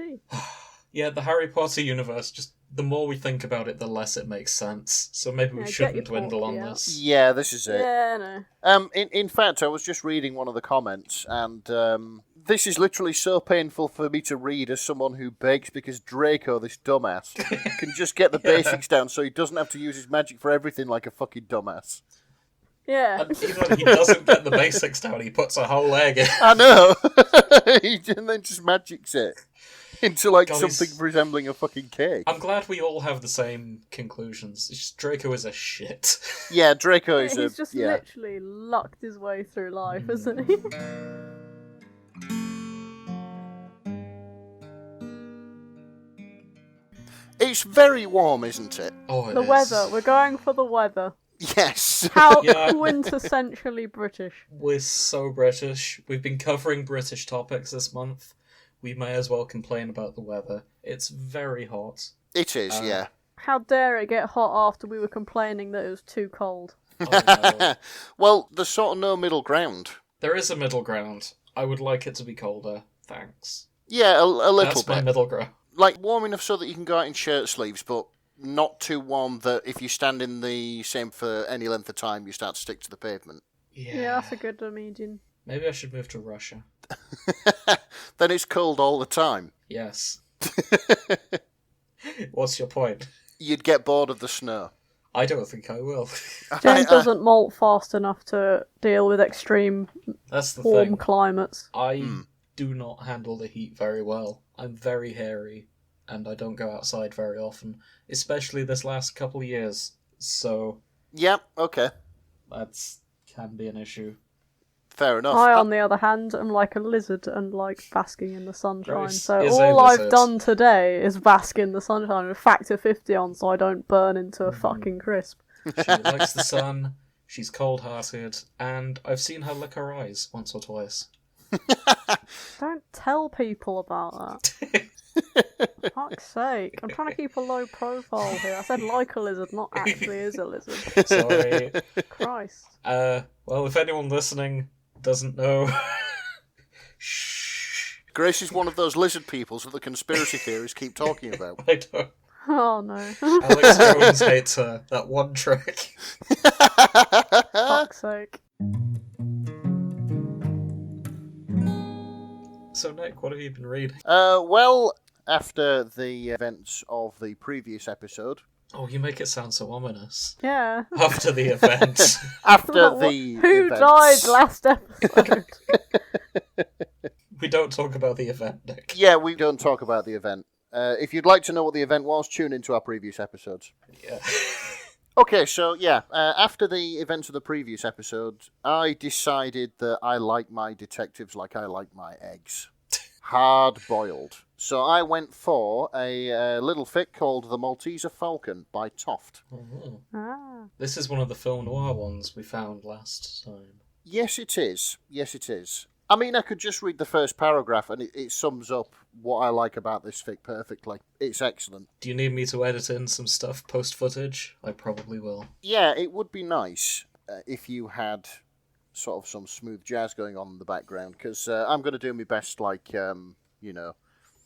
be. Yeah, the Harry Potter universe, just the more we think about it, the less it makes sense. So maybe we shouldn't dwindle on this. Yeah, this is it. Yeah, no. In fact, I was just reading one of the comments, and this is literally so painful for me to read as someone who begs because Draco, this dumbass, can just get the basics down so he doesn't have to use his magic for everything like a fucking dumbass. Yeah. And even when he doesn't get the basics down, he puts a whole egg in. I know! And then just magics it into like God, something resembling a fucking cake. I'm glad we all have the same conclusions. It's just Draco is a shit. Yeah, Draco is He's just literally lucked his way through life, isn't he? It's very warm, isn't it? Oh, The weather. We're going for the weather. Yes. How quintessentially British. We're so British. We've been covering British topics this month. We may as well complain about the weather. It's very hot. It is, yeah. How dare it get hot after we were complaining that it was too cold? Oh, no. Well, there's sort of no middle ground. There is a middle ground. I would like it to be colder. Thanks. Yeah, a little That's bit. my middle ground. Like, warm enough so that you can go out in shirt sleeves, but not too warm that if you stand in the same for any length of time, you start to stick to the pavement. Yeah, that's a good median. Maybe I should move to Russia. Then it's cold all the time. Yes. What's your point? You'd get bored of the snow. I don't think I will. James doesn't molt fast enough to deal with extreme That's the warm thing. climates. I do not handle the heat very well. I'm very hairy, and I don't go outside very often, especially this last couple of years. So Yep, okay. that's can be an issue. Fair enough. I, on the other hand, am like a lizard and like basking in the sunshine. Grace So is a all I've lizard. done today is bask in the sunshine with factor 50 on so I don't burn into a fucking crisp. She likes the sun, she's cold-hearted, and I've seen her lick her eyes once or twice. Don't tell people about that. Fuck's sake. I'm trying to keep a low profile here. I said like a lizard, not actually is a lizard. Sorry. Christ. Well, if anyone listening doesn't know... Shh. Grace is one of those lizard peoples that the conspiracy theories keep talking about. I don't... Oh no. Alex Jones hates her. That one trick. Fuck's sake. So, Nick, what have you been reading? Well, after the events of the previous episode... Oh, you make it sound so ominous. Yeah. After the event. After the Who events... died last episode? We don't talk about the event, Nick. Yeah, we don't talk about the event. If you'd like to know what the event was, tune into our previous episodes. Yeah. Okay, so yeah, after the events of the previous episode, I decided that I like my detectives like I like my eggs. Hard-boiled. So I went for a little fic called The Malteser Falcon by Toft. Oh. Ah. This is one of the film noir ones we found last time. Yes, it is. Yes, it is. I mean, I could just read the first paragraph and it sums up what I like about this fic perfectly. It's excellent. Do you need me to edit in some stuff post-footage? I probably will. Yeah, it would be nice if you had sort of some smooth jazz going on in the background, because I'm going to do my best, like,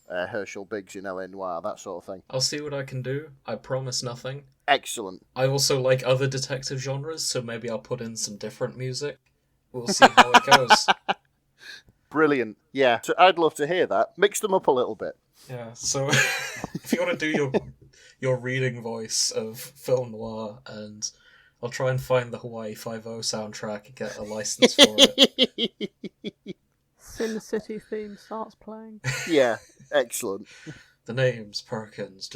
Herschel Biggs in L.A. Noire, that sort of thing. I'll see what I can do. I promise nothing. Excellent. I also like other detective genres, so maybe I'll put in some different music. We'll see how it goes. Brilliant. Yeah, so I'd love to hear that. Mix them up a little bit. Yeah, so if you want to do your reading voice of film noir, and I'll try and find the Hawaii Five-0 soundtrack and get a license for it. Sin City theme starts playing. Yeah, excellent. The name's Perkins.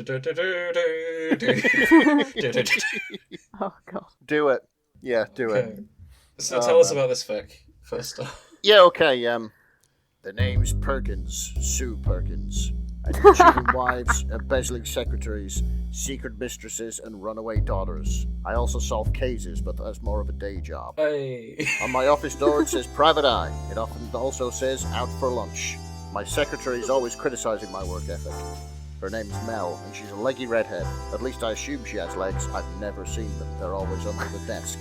Oh god. Do it. Yeah, do it. Okay. So tell us about this fic, first off. Yeah, okay, the name's Perkins, Sue Perkins. I do cheating wives, embezzling secretaries, secret mistresses, and runaway daughters. I also solve cases, but that's more of a day job. Hey. On my office door it says Private Eye. It often also says Out for Lunch. My secretary is always criticizing my work ethic. Her name's Mel, and she's a leggy redhead. At least I assume she has legs. I've never seen them. They're always under the desk.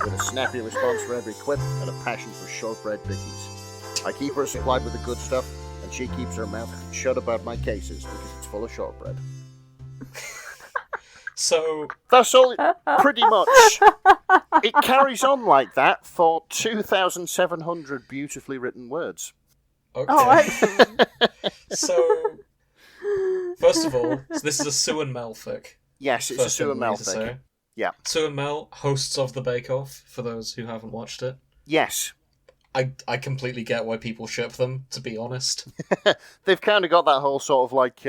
With a snappy response for every quip and a passion for shortbread bickies. I keep her supplied with the good stuff, and and she keeps her mouth shut about my cases because it's full of shortbread. So That's all, pretty much. It carries on like that for 2,700 beautifully written words. okay. Oh, excellent. So first of all, this is a Sue and Mel fic. Yes, it's a First Sue thing and we Mel need to thing. say. Yeah. Sue and Mel, hosts of the Bake Off, for those who haven't watched it. Yes. I completely get why people ship them, to be honest. They've kind of got that whole sort of like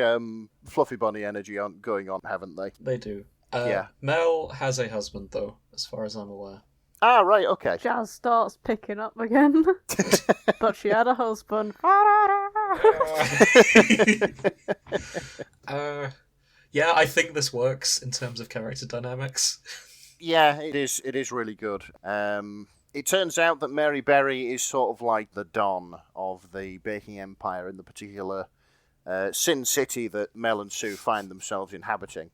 fluffy bunny energy going on, haven't they? They do. Yeah. Mel has a husband, though, as far as I'm aware. Ah, right, okay. Jazz starts picking up again. But she had a husband. Yeah, I think this works in terms of character dynamics. Yeah, it is really good. It turns out that Mary Berry is sort of like the Don of the baking empire in the particular Sin City that Mel and Sue find themselves inhabiting.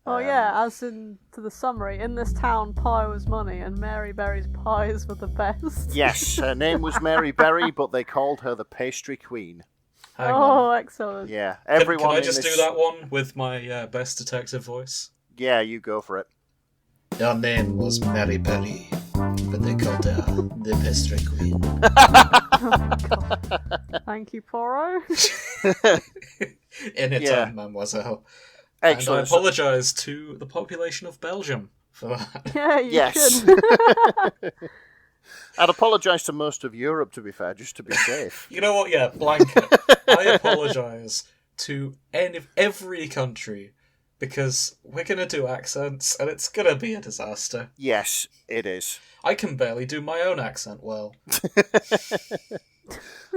Oh yeah, as in to the summary, in this town pie was money and Mary Berry's pies were the best. Yes, her name was Mary Berry, but they called her the Pastry Queen. Hang on. Oh, excellent. Yeah, Can everyone. I just do that one with my best detective voice? Yeah, you go for it. Her name was Mary Berry, but they called her the Pastry Queen. Oh, God. Thank you, Poirot. Anytime, mademoiselle. Excellent. And I apologise to the population of Belgium for that. Yeah, you Yes. should. I'd apologise to most of Europe, to be fair, just to be safe. You know what? Yeah, blanket. I apologise to every country because we're going to do accents and it's going to be a disaster. Yes, it is. I can barely do my own accent well.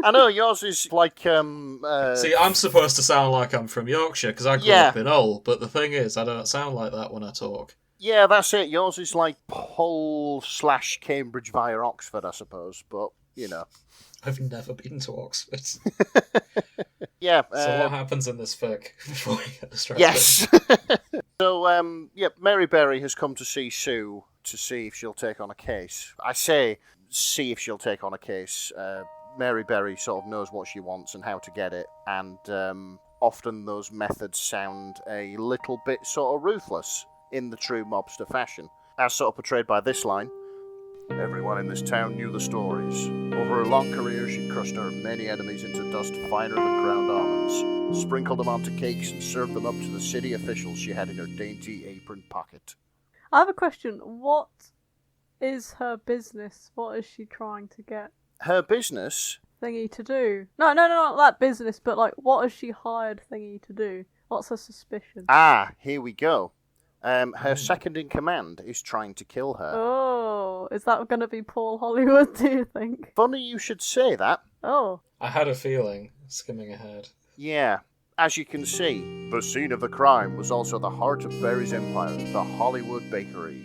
I know yours is like See, I'm supposed to sound like I'm from Yorkshire because I grew up in Hull, but the thing is, I don't sound like that when I talk. Yeah, that's it. Yours is like Hull/Cambridge via Oxford, I suppose. But you know, I've never been to Oxford. yeah. So what happens in this fic before we get distracted? Yes. So Mary Berry has come to see Sue to see if she'll take on a case. I say see if she'll take on a case. Mary Berry sort of knows what she wants and how to get it, and often those methods sound a little bit sort of ruthless in the true mobster fashion, as sort of portrayed by this line. Everyone in this town knew the stories. Over her long career, she crushed her many enemies into dust finer than ground almonds, sprinkled them onto cakes, and served them up to the city officials she had in her dainty apron pocket. I have a question. What is her business? What is she trying to get Her business? Thingy to do? No, not that business, but like, what has she hired Thingy to do? What's her suspicion? Ah, here we go. Her second in command is trying to kill her. Oh, is that going to be Paul Hollywood, do you think? Funny you should say that. Oh. I had a feeling, skimming ahead. Yeah. As you can see, the scene of the crime was also the heart of Barry's empire, the Hollywood Bakery.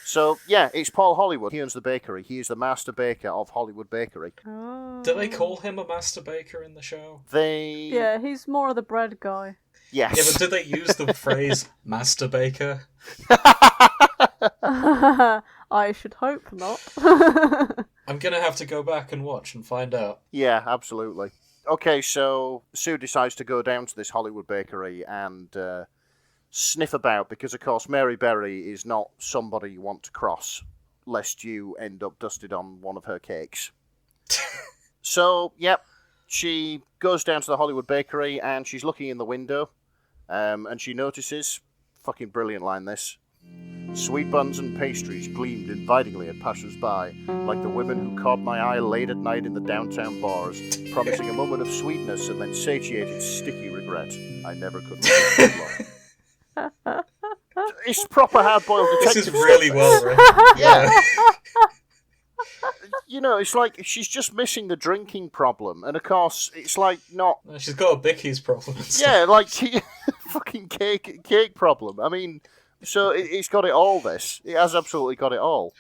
So, yeah, it's Paul Hollywood. He owns the bakery. He is the master baker of Hollywood Bakery. Oh. Do they call him a master baker in the show? Yeah, he's more of the bread guy. Yes. Yeah, but did they use the phrase master baker? I should hope not. I'm gonna have to go back and watch and find out. Yeah, absolutely. Okay, so Sue decides to go down to this Hollywood Bakery and sniff about, because, of course, Mary Berry is not somebody you want to cross, lest you end up dusted on one of her cakes. So, yep, she goes down to the Hollywood Bakery and she's looking in the window, and she notices, fucking brilliant line this, sweet buns and pastries gleamed invitingly at passers-by, like the women who caught my eye late at night in the downtown bars, promising a moment of sweetness and then satiated sticky regret. I never could resist too long. It's proper hard-boiled detective This is really stuff. well written. Yeah. You know, it's like she's just missing the drinking problem, and of course, it's like not. She's got a Bicky's problem. Yeah, like fucking cake problem. I mean, so it's got it all. This it has absolutely got it all.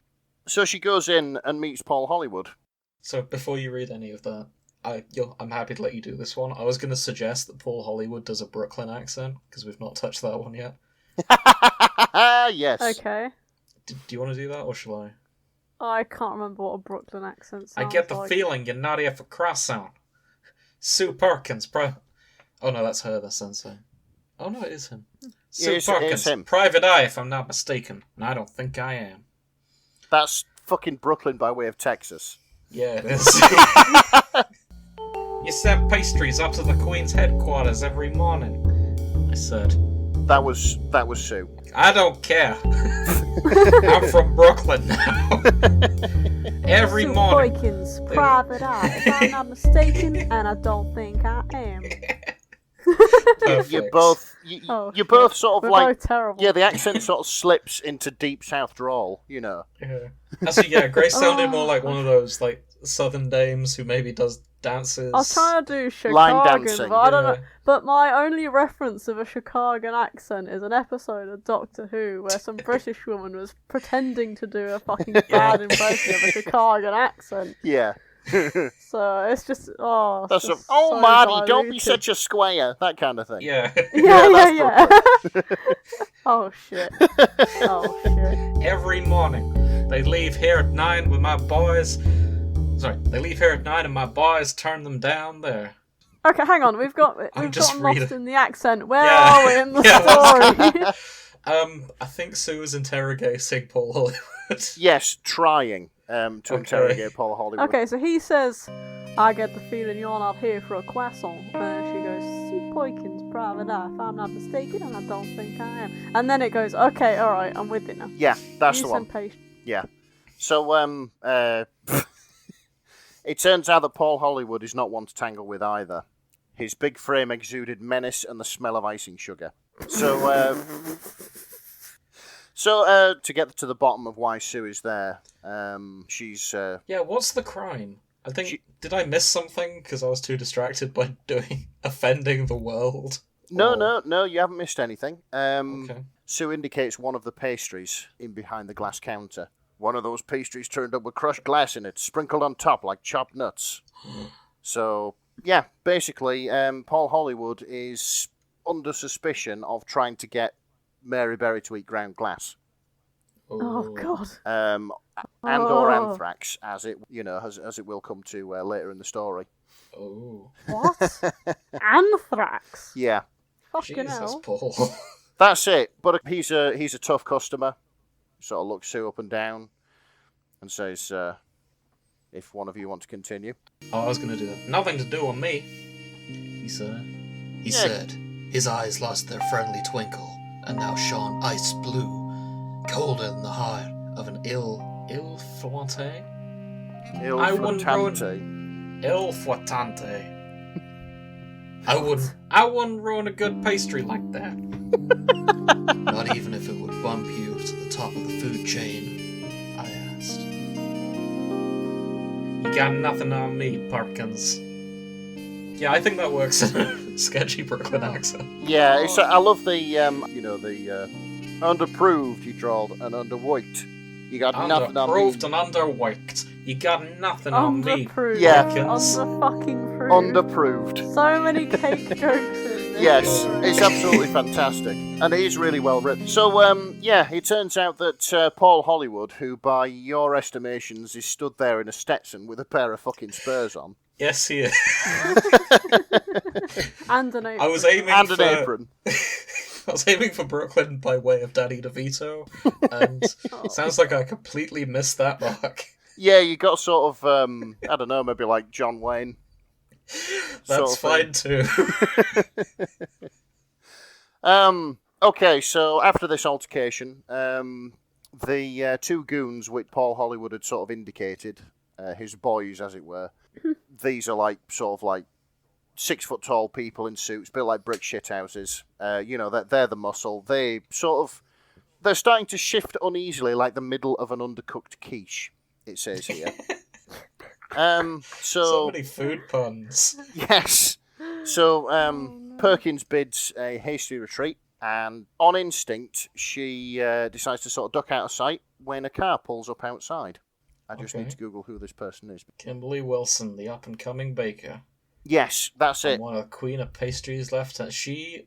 So she goes in and meets Paul Hollywood. So before you read any of that, I'm happy to let you do this one. I was going to suggest that Paul Hollywood does a Brooklyn accent because we've not touched that one yet. Yes. Okay. Do you want to do that or shall I? I can't remember what a Brooklyn accent sounds I get the like. feeling you're not here for croissant. Sue Perkins, Oh no, that's her, the sensei. Oh no, it is him. Sue It Perkins, is him. private eye if I'm not mistaken, and I don't think I am. That's fucking Brooklyn by way of Texas. Yeah, it is. You send pastries up to the Queen's headquarters every morning, I said. That was Sue. I don't care. I'm from Brooklyn now. Every Sue morning. Perkins, private eye, if I'm not mistaken, and I don't think I am. Perfect. You both sort of We're like both terrible. yeah, the accent sort of slips into deep South drawl, you know. Yeah. Actually, yeah, Grace sounded more like one of those like Southern dames who maybe does dances. I was trying to do Line Chicago, dancing, but I don't yeah. know. But my only reference of a Chicagan accent is an episode of Doctor Who where some British woman was pretending to do a fucking bad impression of a Chicagan accent. Yeah. So it's just That's just oh so Marty, don't be diluted. such a square, that kind of thing. Yeah. Yeah. Oh shit. Oh shit. Every morning, they leave here at 9 with my boys. Sorry, they leave here at 9 and my boys turn them down there. Okay, hang on. We've just gotten lost reading. in the accent. Where Yeah. are we in the Yeah, story? I think Sue is interrogating Paul Hollywood. Yes, trying to Okay. interrogate Paul Hollywood. Okay, so he says, I get the feeling you're not here for a croissant. And she goes, Sue Perkins, private eye, if I'm not mistaken, and I don't think I am. And then it goes, okay, alright, I'm with it now. Yeah, that's You the one. send patience. Yeah. So it turns out that Paul Hollywood is not one to tangle with either. His big frame exuded menace and the smell of icing sugar. So to get to the bottom of why Sue is there, she's Yeah, what's the crime? I think did I miss something because I was too distracted by offending the world? No, you haven't missed anything. Okay. Sue indicates one of the pastries in behind the glass counter. One of those pastries turned up with crushed glass in it, sprinkled on top like chopped nuts. So, yeah, basically, Paul Hollywood is under suspicion of trying to get Mary Berry to eat ground glass. Oh, God. And or anthrax, as it will come to later in the story. Oh. What? Anthrax? Yeah, Fucking Jesus, hell. Paul. that's it. But he's a tough customer. Sort of looks Sue up and down and says, "If one of you want to continue." Oh, I was going to do that. Nothing to do with me, he said. He said, his eyes lost their friendly twinkle and now shone ice blue, colder than the heart of an il-flante? I wouldn't ruin il-flante. I wouldn't ruin a good pastry like that. Not even if it would bump you to the top of the food chain, I asked. You got nothing on me, Perkins. Yeah, I think that works in a sketchy Brooklyn accent. Yeah, I love the the underproved you drawled and underworked. You got nothing on me. Underproved and underworked. You got nothing on me, Underproved. Yeah. Perkins. Under-fucking-proved. Underproved. So many cake jokes in this. Yes, it's absolutely fantastic, and it is really well written. So, it turns out that Paul Hollywood, who by your estimations is stood there in a Stetson with a pair of fucking spurs on, Yes, he is. And an apron. I was aiming and for... an apron. I was aiming for Brooklyn by way of Danny DeVito, and it sounds like I completely missed that mark. Yeah, you got sort of, I don't know, maybe like John Wayne. That's sort of fine too. Okay, so after this altercation, the two goons which Paul Hollywood had sort of indicated, his boys as it were, these are like 6 foot tall people in suits, a bit like brick shithouses. They're the muscle. They're starting to shift uneasily like the middle of an undercooked quiche, it says here. So many food puns. Yes. So Perkins bids a hasty retreat, and on instinct, she decides to sort of duck out of sight when a car pulls up outside. I just need to Google who this person is. Kimberly Wilson, the up-and-coming baker. Yes, that's it. And one of the Queen of Pastries left. She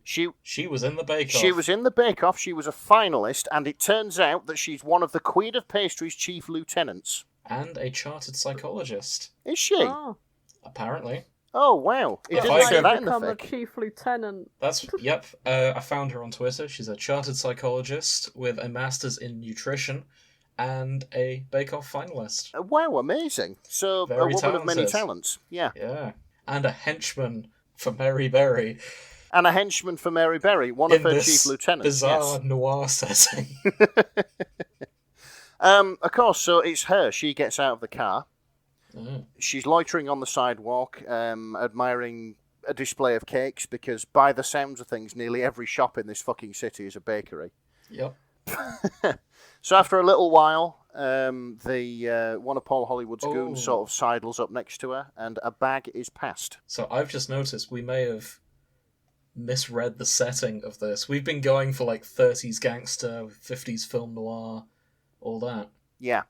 was in the bake-off. She was in the bake-off. She was a finalist, and it turns out that she's one of the Queen of Pastries' chief lieutenants. And a chartered psychologist. Is she? Oh. Apparently. Oh, wow. It Yeah, didn't I say that in the become a fic. chief lieutenant. Yep. I found her on Twitter. She's a chartered psychologist with a master's in nutrition and a Bake Off finalist. Wow, amazing. So, Very a woman of many talented. talents. Yeah. Yeah. And a henchman for Mary Berry. And a henchman for Mary Berry, one of In her this chief lieutenants. bizarre Yes. noir setting. Of course, so it's her. She gets out of the car. Mm. She's loitering on the sidewalk, admiring a display of cakes, because by the sounds of things, nearly every shop in this fucking city is a bakery. Yep. So after a little while, one of Paul Hollywood's goons sort of sidles up next to her, and a bag is passed. So I've just noticed we may have misread the setting of this. We've been going for like 30s gangster, 50s film noir, all that. Yeah.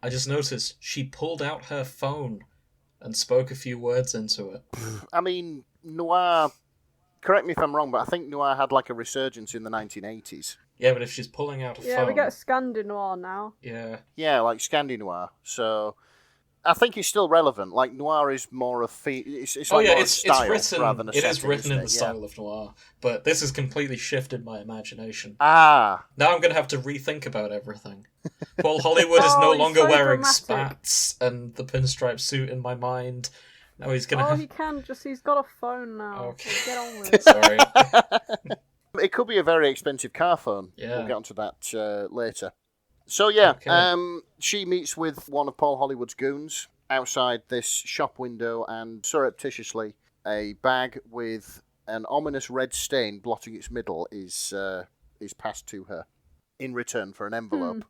I just noticed she pulled out her phone and spoke a few words into it. I mean, noir, correct me if I'm wrong, but I think noir had like a resurgence in the 1980s. Yeah, but if she's pulling out a phone... Yeah, we get Scandinoir now. Yeah. Yeah, like Scandi noir. So I think it's still relevant. Like noir is more of it's like more a style rather than a setting, it is written in the Yeah. style of noir, but this has completely shifted my imagination. Ah, Now I'm going to have to rethink about everything. Paul Hollywood is no he's longer so wearing dramatic. spats and the pinstripe suit in my mind. Now he's going to Oh, have... he can he's got a phone now. Okay. So get on with it. Sorry. it could be a very expensive car phone. Yeah. We'll get onto that later. So yeah, Okay. she meets with one of Paul Hollywood's goons outside this shop window, and surreptitiously, a bag with an ominous red stain blotting its middle is passed to her in return for an envelope.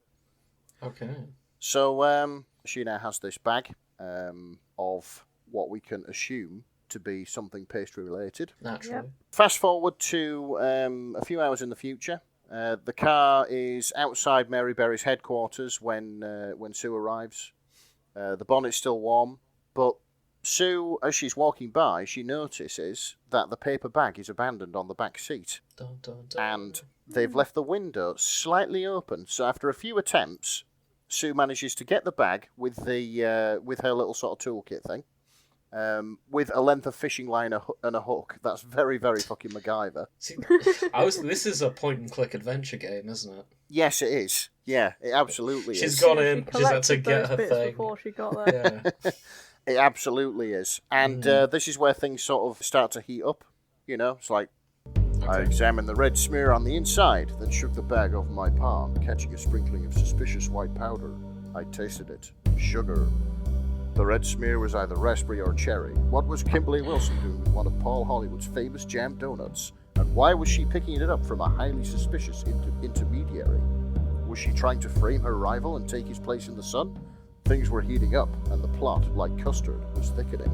Okay. So she now has this bag of what we can assume to be something pastry related. Naturally. Yep. Fast forward to a few hours in the future. The car is outside Mary Berry's headquarters when Sue arrives. The bonnet's still warm, but Sue, as she's walking by, she notices that the paper bag is abandoned on the back seat, Dun, dun, dun. and they've left the window slightly open. So after a few attempts, Sue manages to get the bag with her little sort of toolkit thing, with a length of fishing line and a hook. That's very, very fucking MacGyver. See, this is a point-and-click adventure game, isn't it? Yes, it is. Yeah, it absolutely She's is. gone She in, she's had to collected get those her bits thing. before she got there. Yeah. It absolutely is. And this is where things sort of start to heat up. You know, it's like, I examined the red smear on the inside, then shook the bag over my palm, catching a sprinkling of suspicious white powder. I tasted it. Sugar. The red smear was either raspberry or cherry. What was Kimberly Wilson doing with one of Paul Hollywood's famous jam donuts? And why was she picking it up from a highly suspicious intermediary? Was she trying to frame her rival and take his place in the sun? Things were heating up, and the plot, like custard, was thickening.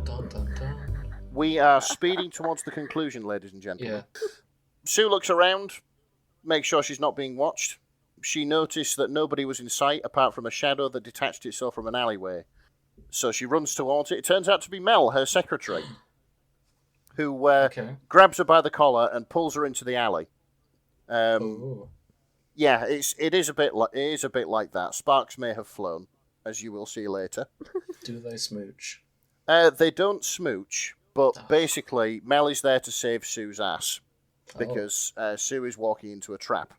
Dun, dun, dun. We are speeding towards the conclusion, ladies and gentlemen. Yeah. Sue looks around, makes sure she's not being watched. She noticed that nobody was in sight apart from a shadow that detached itself from an alleyway. So she runs towards it. It turns out to be Mel, her secretary, who grabs her by the collar and pulls her into the alley. Ooh. Yeah, it is a bit like that. Sparks may have flown, as you will see later. Do they smooch? They don't smooch, but basically Mel is there to save Sue's ass because Sue is walking into a trap.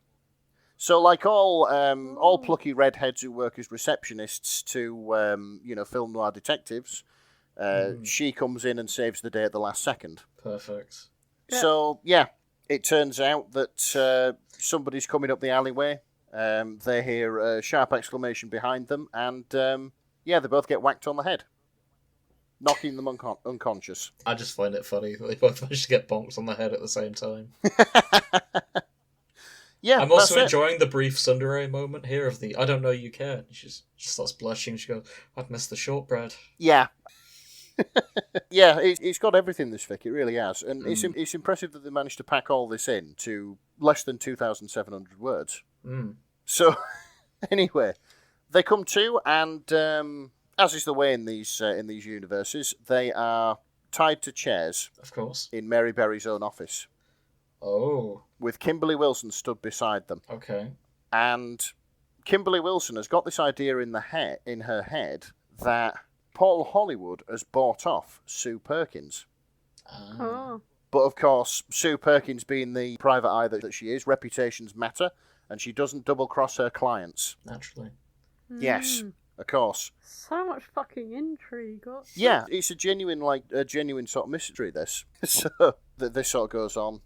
So, like all plucky redheads who work as receptionists to film noir detectives, she comes in and saves the day at the last second. Perfect. Yeah. So, yeah, it turns out that somebody's coming up the alleyway. They hear a sharp exclamation behind them, and they both get whacked on the head, knocking them unconscious. I just find it funny that they both managed to get bonked on the head at the same time. Yeah, I'm also that's it. enjoying the brief tsundere moment here of the I don't know you care. She starts blushing. She goes, I've missed the shortbread. Yeah. Yeah, it's got everything, this fic. It really has. And it's impressive that they managed to pack all this in to less than 2,700 words. So, anyway, they come to, and as is the way in these universes, they are tied to chairs. Of course. In Mary Berry's own office. Oh. With Kimberly Wilson stood beside them. Okay. And Kimberly Wilson has got this idea in her head that Paul Hollywood has bought off Sue Perkins. Oh. But of course, Sue Perkins being the private eye that she is, reputations matter, and she doesn't double-cross her clients. Naturally. Yes, of course. So much fucking intrigue. Yeah, it's a genuine sort of mystery, this. So, this sort of goes on.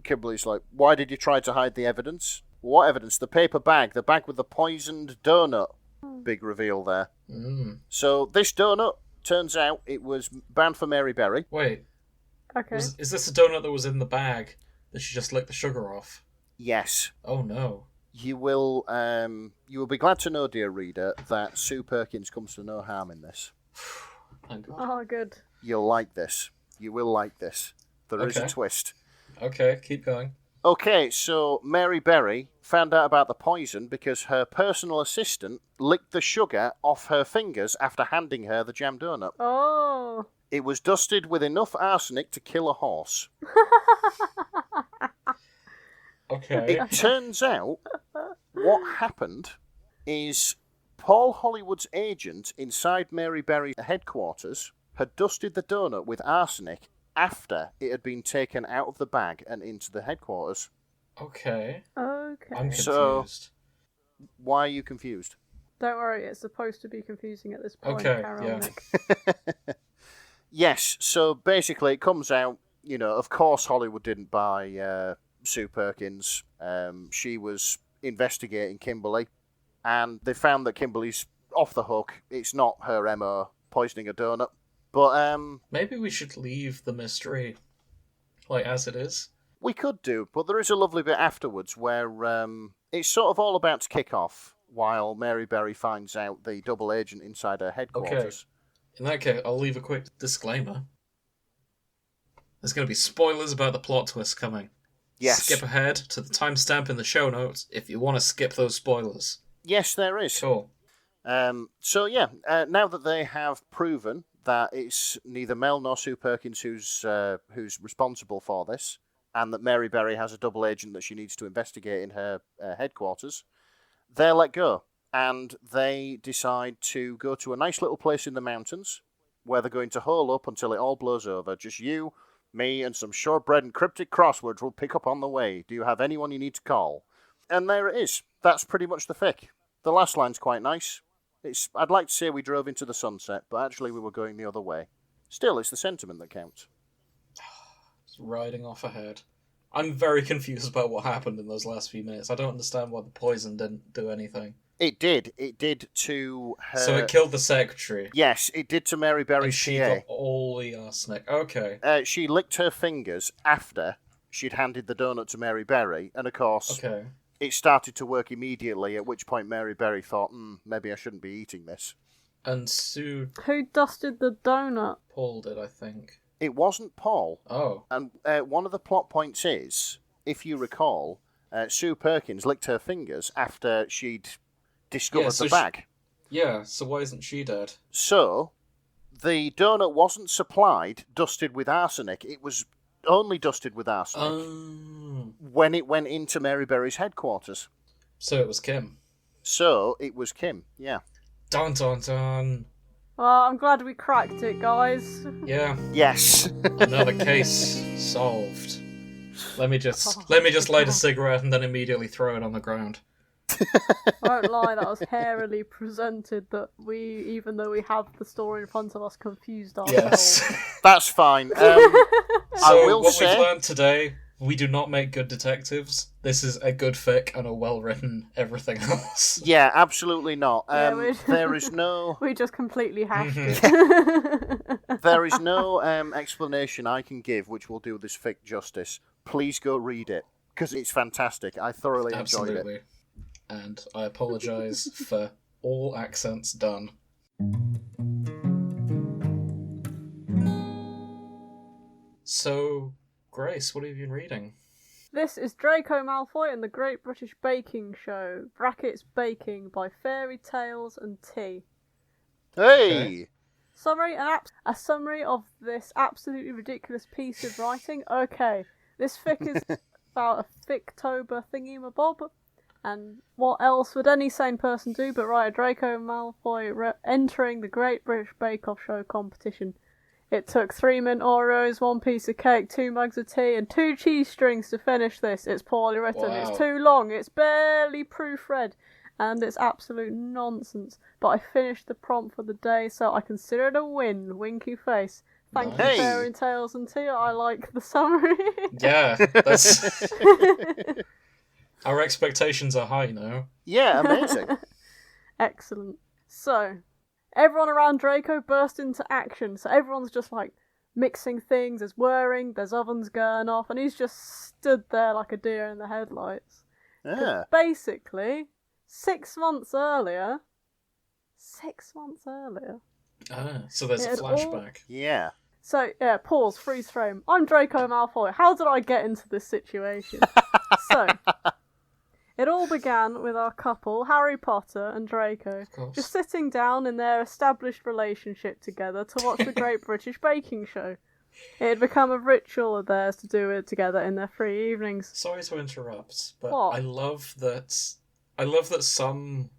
Kimberly's like, why did you try to hide the evidence? What evidence? The paper bag. The bag with the poisoned donut. Big reveal there. So, this donut, turns out, it was bound for Mary Berry. Wait. Okay. Is this a donut that was in the bag that she just licked the sugar off? Yes. Oh, no. You will be glad to know, dear reader, that Sue Perkins comes to no harm in this. Thank God. Oh, good. You'll like this. You will like this. There is a twist. Okay, keep going. Okay, so Mary Berry found out about the poison because her personal assistant licked the sugar off her fingers after handing her the jam donut. Oh. It was dusted with enough arsenic to kill a horse. Okay. It turns out what happened is Paul Hollywood's agent inside Mary Berry's headquarters had dusted the donut with arsenic after it had been taken out of the bag and into the headquarters. Okay. Okay. I'm confused. So, why are you confused? Don't worry, it's supposed to be confusing at this point, Okay, Carol, yeah. Nick. Yes, so basically it comes out, of course Hollywood didn't buy Sue Perkins. She was investigating Kimberly, and they found that Kimberly's off the hook. It's not her MO, poisoning a donut. But maybe we should leave the mystery, as it is. We could do, but there is a lovely bit afterwards where it's sort of all about to kick off while Mary Berry finds out the double agent inside her headquarters. In that case, I'll leave a quick disclaimer. There's going to be spoilers about the plot twist coming. Yes. Skip ahead to the timestamp in the show notes if you want to skip those spoilers. Yes, there is. Cool. So yeah, now that they have proven that it's neither Mel nor Sue Perkins who's responsible for this, and that Mary Berry has a double agent that she needs to investigate in her headquarters, they're let go. And they decide to go to a nice little place in the mountains where they're going to hole up until it all blows over. Just you, me, and some shortbread and cryptic crosswords will pick up on the way. Do you have anyone you need to call? And there it is. That's pretty much the fic. The last line's quite nice. I'd like to say we drove into the sunset, but actually we were going the other way. Still, it's the sentiment that counts. It's riding off ahead. I'm very confused about what happened in those last few minutes. I don't understand why the poison didn't do anything. It did. It did to her... So it killed the secretary? Yes, it did to Mary Berry's and she PA. got all the arsenic. Okay. She licked her fingers after she'd handed the donut to Mary Berry, and of course, it started to work immediately, at which point Mary Berry thought, maybe I shouldn't be eating this. And Sue... Who dusted the donut? Paul did, I think. It wasn't Paul. Oh. And one of the plot points is, if you recall, Sue Perkins licked her fingers after she'd discovered the bag. So why isn't she dead? So, the donut wasn't supplied dusted with arsenic. It was only dusted with arsenic when it went into Mary Berry's headquarters. So it was Kim. Yeah. Dun dun dun. Well, I'm glad we cracked it, guys. Yeah. Yes. Another case solved. Let me just light a cigarette and then immediately throw it on the ground. I won't lie, that was hairily presented that we, even though we have the story in front of us, confused ourselves. Yes. That's fine. So we've learned today, we do not make good detectives. This is a good fic and a well-written everything else. Yeah, absolutely not. There is no... We just completely hashed it. There is no explanation I can give which will do this fic justice. Please go read it, because it's fantastic. I thoroughly enjoyed it. And I apologise for all accents done. So, Grace, what have you been reading? This is Draco Malfoy and the Great British Baking Show, brackets baking, by Fairy Tales and Tea. Hey! Summary, a summary of this absolutely ridiculous piece of writing. Okay, this fic is about a Fictober thingy-mabob. And what else would any sane person do but write a Draco Malfoy entering the Great British Bake Off show competition? It took 3 mint Oreos, 1 piece of cake, 2 mugs of tea, and 2 cheese strings to finish this. It's poorly written, Wow. It's too long, it's barely proofread, and it's absolute nonsense. But I finished the prompt for the day, so I consider it a win. Winky face. Thank Nice. you, Fairy Tales and Tea. I like the summary. Yeah, that's... Our expectations are high now. Yeah, amazing. Excellent. So, everyone around Draco burst into action. So everyone's just like mixing things, there's whirring, there's ovens going off, and he's just stood there like a deer in the headlights. Yeah. Basically, 6 months earlier... So there's a flashback. Yeah. So, yeah, pause, freeze frame. I'm Draco Malfoy. How did I get into this situation? So, it all began with our couple, Harry Potter and Draco, Of course. just sitting down in their established relationship together to watch the Great British Baking Show. It had become a ritual of theirs to do it together in their free evenings. Sorry to interrupt, but What? I love that some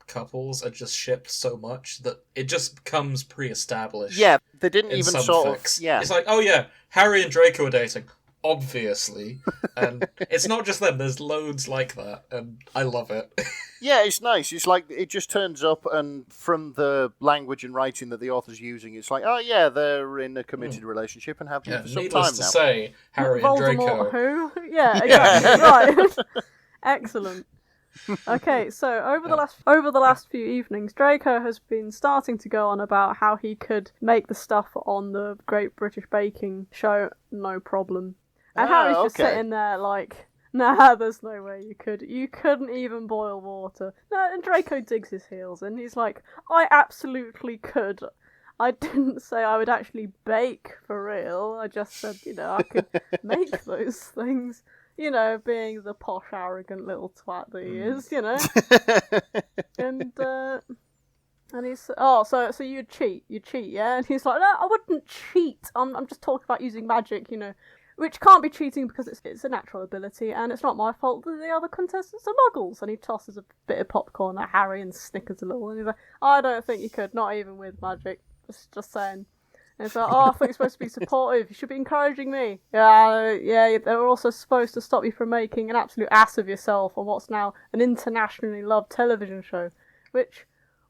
couples are just shipped so much that it just becomes pre-established. Yeah, they didn't in even some sort fics. of... Yeah. It's like, oh yeah, Harry and Draco are dating. Obviously. And it's not just them, there's loads like that, and I love it. Yeah, it's nice. It's like, it just turns up, and from the language and writing that the author's using, it's like, oh yeah, they're in a committed relationship and have been Yeah, for some needless time to now. say, Harry and Voldemort Draco. who? Yeah, exactly. Right. Excellent. Okay, so over the last few evenings, Draco has been starting to go on about how he could make the stuff on the Great British Baking Show no problem. And Harry's just okay. sitting there like, nah, there's no way you could. You couldn't even boil water. No, and Draco digs his heels and he's like, I absolutely could. I didn't say I would actually bake for real. I just said, I could make those things. Being the posh, arrogant little twat that he is, And he's, so you'd cheat, yeah? And he's like, no, I wouldn't cheat. I'm just talking about using magic, which can't be cheating because it's a natural ability, and it's not my fault that the other contestants are muggles. And he tosses a bit of popcorn at Harry and snickers a little, and he's like, I don't think you could, not even with magic. Just saying. And it's like, I thought you're supposed to be supportive. You should be encouraging me. Yeah, they were also supposed to stop you from making an absolute ass of yourself on what's now an internationally loved television show, which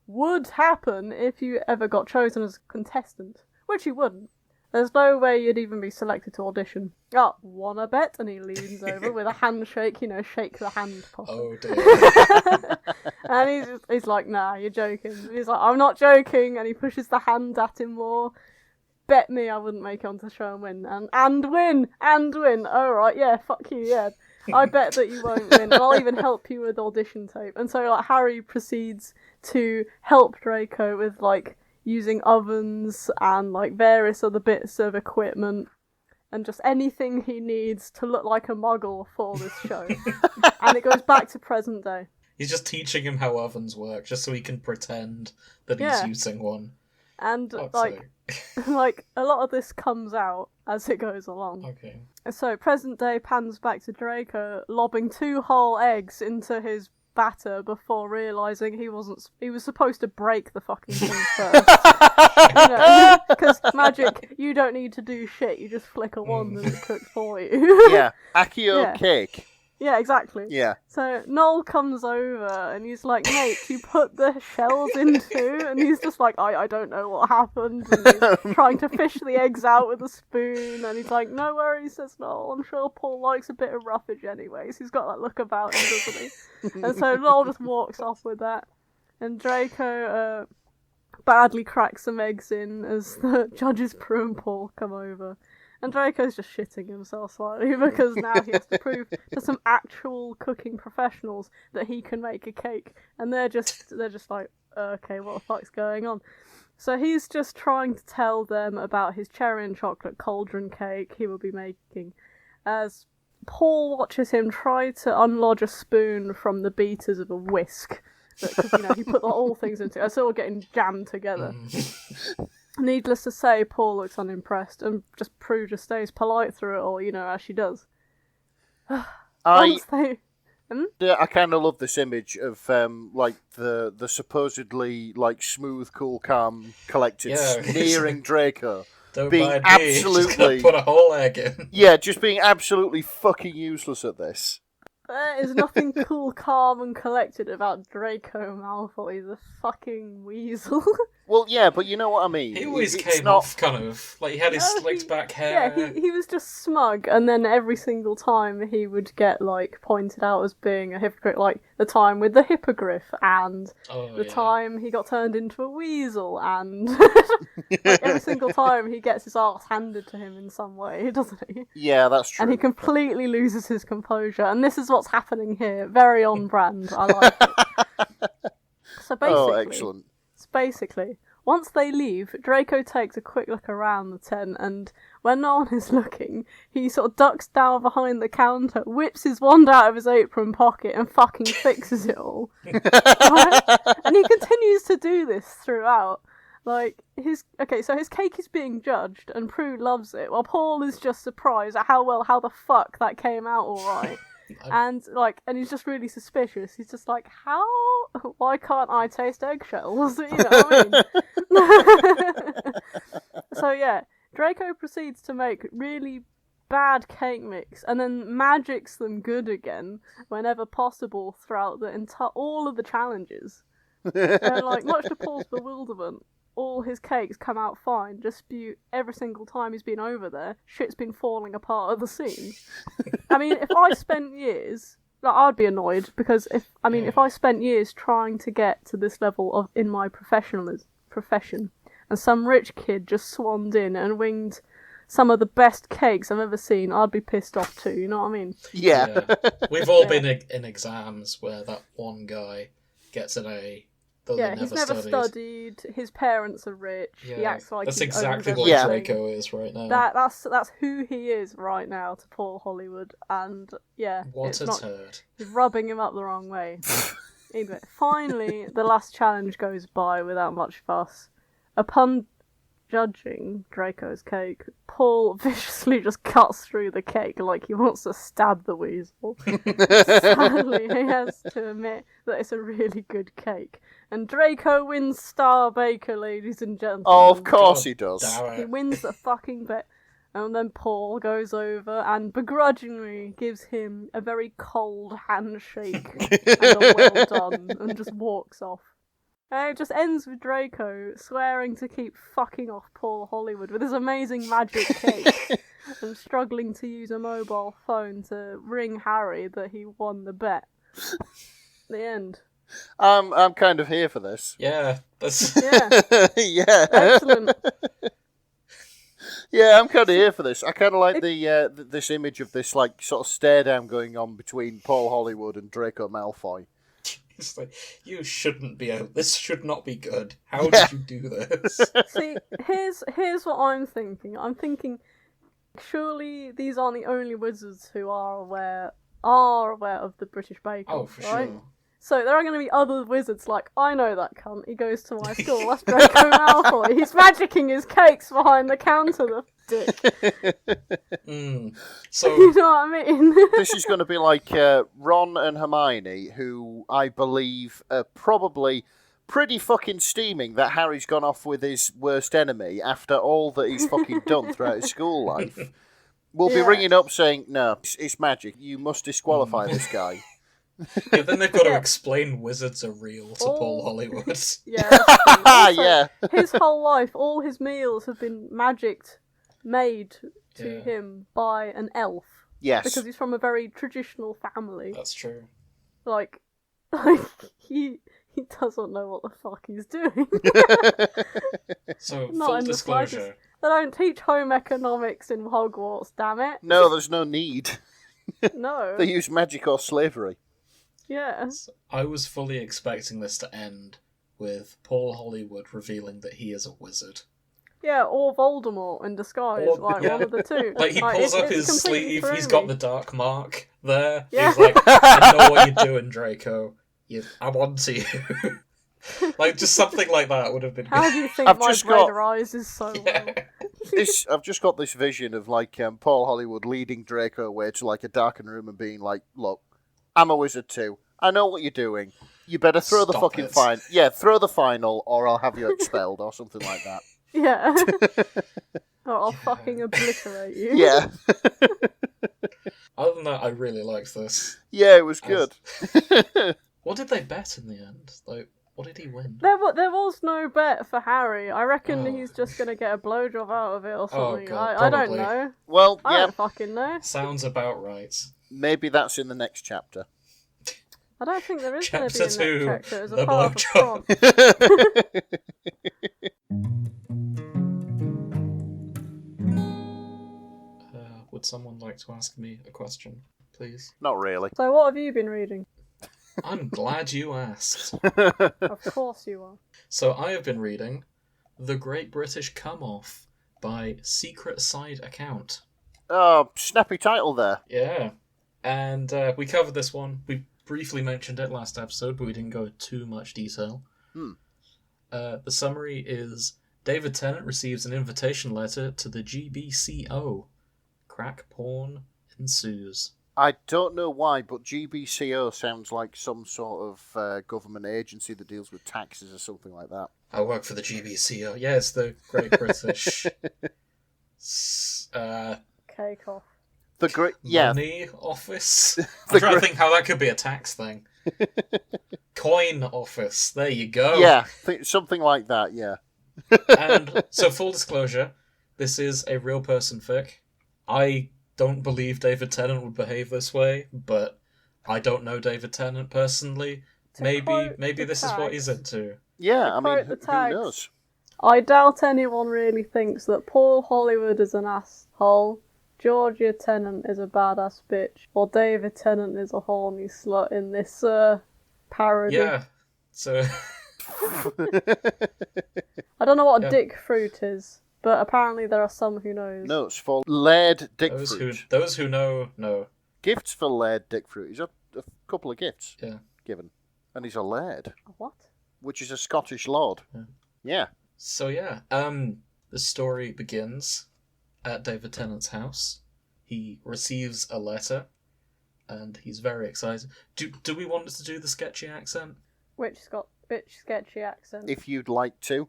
would happen if you ever got chosen as a contestant, which you wouldn't. There's no way you'd even be selected to audition. Oh, wanna bet? And he leans over with a handshake, shake the hand possible. Oh dear. And he's like, nah, you're joking. And he's like, I'm not joking. And he pushes the hand at him more. Bet me I wouldn't make it onto the show and win. And win. Oh, right, yeah, fuck you, yeah. I bet that you won't win. And I'll even help you with audition tape. And so, Harry proceeds to help Draco with, using ovens and, various other bits of equipment. And just anything he needs to look like a muggle for this show. And it goes back to present day. He's just teaching him how ovens work, just so he can pretend that he's using one. And, a lot of this comes out as it goes along. Okay. So, present day pans back to Draco lobbing 2 whole eggs into his batter before realising he was supposed to break the fucking thing first. Because magic, you don't need to do shit, you just flick a wand and it's cooked for you. Yeah, Accio cake. Yeah, exactly. Yeah. So Noel comes over and he's like, mate, you put the shells in too? And he's just like, I don't know what happened. And he's trying to fish the eggs out with a spoon. And he's like, no worries, says Noel. I'm sure Paul likes a bit of roughage anyways. He's got that look about him, doesn't he? And so Noel just walks off with that. And Draco badly cracks some eggs in as the judges Prue and Paul come over. And Draco's just shitting himself slightly because now he has to prove to some actual cooking professionals that he can make a cake. And they're just like, okay, what the fuck's going on? So he's just trying to tell them about his cherry and chocolate cauldron cake he will be making, as Paul watches him try to unlodge a spoon from the beaters of a whisk. Because, he put all things into it. It's all getting jammed together. Needless to say, Paul looks unimpressed, and Prue just stays polite through it all, as she does. Yeah, I kind of love this image of like the supposedly like smooth, cool, calm, collected, sneering Draco being Just absolutely gonna put a whole egg in. Yeah, just being absolutely fucking useless at this. There is nothing cool, calm, and collected about Draco Malfoy. He's a fucking weasel. Well, yeah, but you know what I mean. He always It's came not... off kind of like he had his slicked back hair. Yeah, he was just smug, and then every single time he would get like pointed out as being a hypocrite, like the time with the hippogriff, and the time he got turned into a weasel, and like, every single time he gets his arse handed to him in some way, doesn't he? Yeah, that's true. And he completely loses his composure, and this is what's happening here. Very on brand. I like it. So basically, Basically, once they leave, Draco takes a quick look around the tent, and when no one is looking, he sort of ducks down behind the counter, whips his wand out of his apron pocket, and fucking fixes it all. Right? And he continues to do this throughout. Like, his cake is being judged, and Prue loves it, while Paul is just surprised at how the fuck that came out alright. And he's just really suspicious. He's just like, why can't I taste eggshells? You know what I mean? So yeah, Draco proceeds to make really bad cake mix and then magics them good again whenever possible throughout all of the challenges. And like, much to Paul's bewilderment, all his cakes come out fine, dispute every single time he's been over there. Shit's been falling apart at the seams. I mean, if I spent years, like, I'd be annoyed, because if I spent years trying to get to this level in my profession, and some rich kid just swanned in and winged some of the best cakes I've ever seen, I'd be pissed off too, you know what I mean? Yeah. We've all been in exams where that one guy gets an A. He's never studied. His parents are rich. Yeah, he acts like that's he exactly owns what everything. Draco is right now. That's who he is right now to Paul Hollywood, and yeah, what a turd! He's rubbing him up the wrong way. Anyway, finally, the last challenge goes by without much fuss. Upon judging Draco's cake, Paul viciously just cuts through the cake like he wants to stab the weasel. Sadly, he has to admit that it's a really good cake. And Draco wins Star Baker, ladies and gentlemen. Oh, of course he does. He wins the fucking bet. And then Paul goes over and begrudgingly gives him a very cold handshake and a well done, and just walks off. And it just ends with Draco swearing to keep fucking off Paul Hollywood with his amazing magic cake and struggling to use a mobile phone to ring Harry that he won the bet. The end. I'm kind of here for this. Yeah, that's yeah. Excellent. Yeah, I'm kind of here for this. I kind of like this image of this like sort of stare down going on between Paul Hollywood and Draco Malfoy. It's like, you shouldn't be out. This should not be good. How did you do this? See, here's what I'm thinking. I'm thinking, surely these aren't the only wizards who are aware of the British Bake Off, Oh, for right? sure. So there are going to be other wizards like, I know that cunt, he goes to my school, that's Draco Malfoy, he's magicking his cakes behind the counter, the dick. So You know what I mean? This is going to be like Ron and Hermione, who I believe are probably pretty fucking steaming that Harry's gone off with his worst enemy after all that he's fucking done throughout his school life. We'll be ringing up saying, no, it's magic, you must disqualify this guy. Yeah, then they've got to explain wizards are real to Paul Hollywood. Yeah, that's true. Yeah. His whole life, all his meals have been made to him by an elf. Yes. Because he's from a very traditional family. That's true. Like he doesn't know what the fuck he's doing. So, Not full in the disclosure. slightest. They don't teach home economics in Hogwarts, damn it. No, there's no need. No. They use magic or slavery. Yeah. I was fully expecting this to end with Paul Hollywood revealing that he is a wizard. Yeah, or Voldemort in disguise, one of the two. Like, he pulls up his completely sleeve, threw he's me. got the dark mark there. Yeah. He's like, I know what you're doing, Draco. I'm on to you. Like, just something like that would have been How good. do you think I've my just brain got- arises so well? I've just got this vision of like Paul Hollywood leading Draco away to like a darkened room and being like, "Look, I'm a wizard too. I know what you're doing. You better throw the Stop fucking it. final. Yeah, throw the final, or I'll have you expelled, or something like that. Yeah. Or I'll fucking obliterate you. Yeah. Other than that, I really liked this. Yeah, it was good. What did they bet in the end? Like, what did he win? There was no bet for Harry. I reckon Oh. he's just gonna get a blowjob out of it or something. God, I don't probably. know. Well, I yeah, don't fucking know. Sounds about right. maybe that's in the next chapter. I don't think there is going to be Chapter a two, next chapter. It was the a part of blowjob. a prompt. Would someone like to ask me a question, please? Not really. So what have you been reading? I'm glad you asked. Of course you are. So I have been reading The Great British Cum Off by Secret Side Account. Oh, snappy title there. Yeah. And we covered this one. We briefly mentioned it last episode, but we didn't go into too much detail. The summary is David Tennant receives an invitation letter to the GBCO. Crack porn ensues. I don't know why, but GBCO sounds like some sort of government agency that deals with taxes or something like that. I work for the GBCO. Yeah, it's the Great British Cake off. The great, yeah, Money Office. I'm trying to think how that could be a tax thing. Coin Office. There you go. yeah, something like that. Yeah. And so, full disclosure, this is a real person fic. I don't believe David Tennant would behave this way, but I don't know David Tennant personally. Maybe this is what he's into. Yeah, I mean, quote the who tags. knows? I doubt anyone really thinks that Paul Hollywood is an asshole, Georgia Tennant is a badass bitch, or David Tennant is a horny slut in this parody. Yeah. So I don't know what a Yeah. dick fruit is, but apparently there are some who knows. No, it's for Laird Dick those Fruit. who know. Gifts for Laird Dick Fruit. He's got a couple of gifts Yeah. given. And he's a Laird, What? which is a Scottish lord. Yeah. So yeah, the story begins at David Tennant's house. He receives a letter, and he's very excited. Do we want to do the sketchy accent? Which sketchy accent? If you'd like to.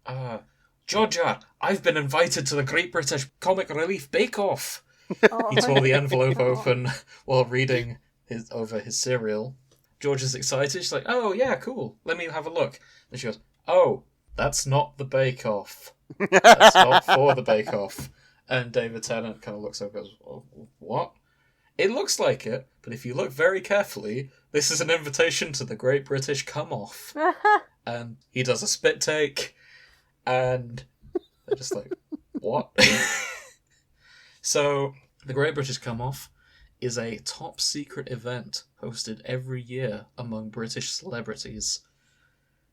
Georgia, I've been invited to the Great British Comic Relief Bake Off. Oh, He tore the envelope God. open while reading over his cereal. Georgia's excited. She's like, "Oh yeah, cool. Let me have a look." And she goes, "Oh, that's not the Bake Off. That's not for the Bake Off." And David Tennant kind of looks over and goes, "Oh, what? It looks like it, but if you look very carefully, this is an invitation to the Great British Cum Off." And he does a spit take, and they're just like, "What?" So, the Great British Cum Off is a top secret event hosted every year among British celebrities.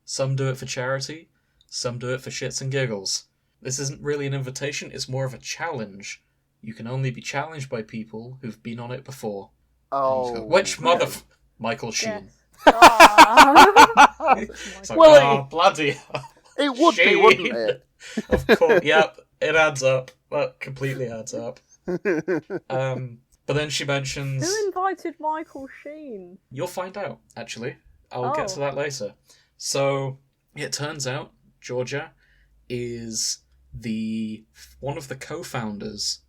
Some do it for charity, some do it for shits and giggles. This isn't really an invitation, it's more of a challenge. You can only be challenged by people who've been on it before. Oh. Which Michael Sheen. Yes. Ah. It's like, Willie. oh, bloody hell. It would be, Sheen. wouldn't it? Of course, yep, it adds up. That completely adds up. But then she mentions... Who invited Michael Sheen? You'll find out, actually. I'll get Oh. to that later. So, it turns out Georgia is one of the co-founders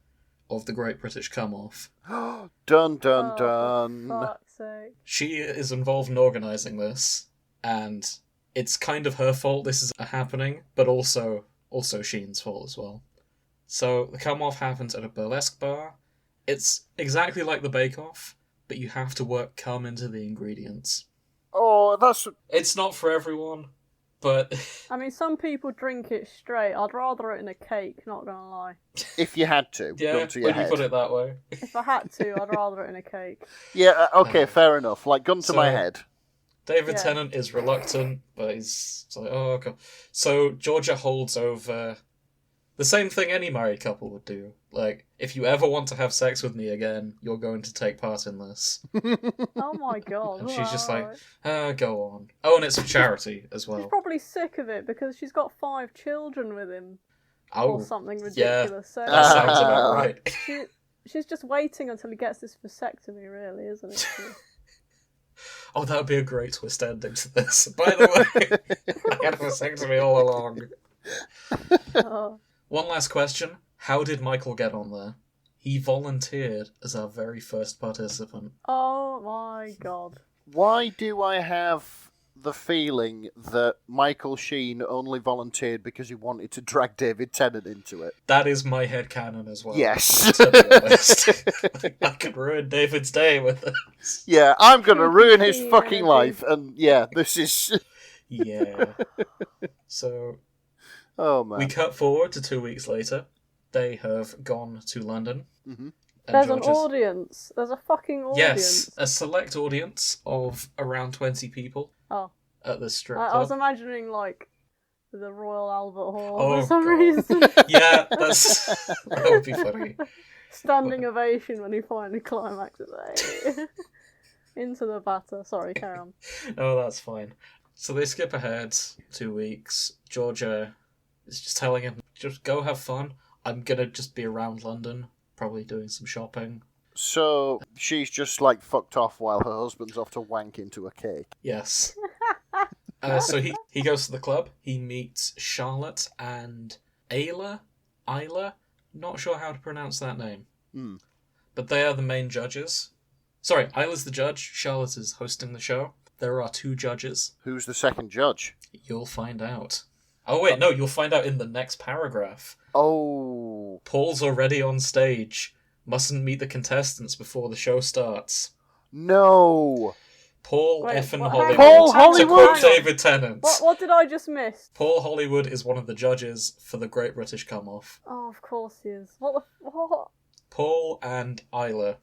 of the Great British Cum Off. Dun, dun, Oh, dun. for fuck's sake. She is involved in organising this, and it's kind of her fault this is happening, but also Sheen's fault as well. So, the Cum Off happens at a burlesque bar. It's exactly like the Bake Off, but you have to work cum into the ingredients. Oh, that's... It's not for everyone, but... I mean, some people drink it straight. I'd rather it in a cake, not gonna lie. If you had to. Yeah, gun to your when you head. put it that way. If I had to, I'd rather it in a cake. Yeah, okay, fair enough. Like, gun to So- my head. David Yeah. Tennant is reluctant, but he's like, oh, okay. So Georgia holds over the same thing any married couple would do. Like, if you ever want to have sex with me again, you're going to take part in this. Oh my god. And she's just alright. like, go on. Oh, and it's for charity as She's well. probably sick of it because she's got 5 children with him. Oh, Or something yeah. ridiculous. So that sounds about right. she's just waiting until he gets this vasectomy, really, isn't it? Oh, that would be a great twist ending to this. By the way, I had a vasectomy all along. Oh. One last question. How did Michael get on there? He volunteered as our very first participant. Oh my god. Why do I have the feeling that Michael Sheen only volunteered because he wanted to drag David Tennant into it? That is my headcanon as well. Yes. To be honest. I could ruin David's day with this. Yeah, I'm going to ruin his Yeah, fucking dude. life, and yeah, this is... Yeah. So, Oh, man. we cut forward to 2 weeks later. They have gone to London. Mm-hmm. And There's George an is- audience. There's a fucking audience. Yes, a select audience of around 20 people Oh. at this strip I club. was imagining, like, the Royal Albert Hall Oh, for some God. reason. Yeah, that would be funny. Standing ovation when he finally climaxes. Hey. Into the batter. Sorry, carry on. Oh, that's fine. So they skip ahead 2 weeks. Georgia is just telling him, just go have fun. I'm gonna just be around London, probably doing some shopping. So, she's just, like, fucked off while her husband's off to wank into a cake. Yes. So he goes to the club. He meets Charlotte and Ayla. Not sure how to pronounce that name. Hmm. But they are the main judges. Sorry, Ayla's the judge. Charlotte is hosting the show. There are 2 judges. Who's the second judge? You'll find out. Oh wait, no, you'll find out in the next paragraph. Oh. Paul's already on stage. Mustn't meet the contestants before the show starts. No. Paul Wait, effing what- Hollywood. Paul To Hollywood? quote David Tennant. What did I just miss? Paul Hollywood is one of the judges for the Great British Cum Off. Oh, of course he is. What? Paul and Isla.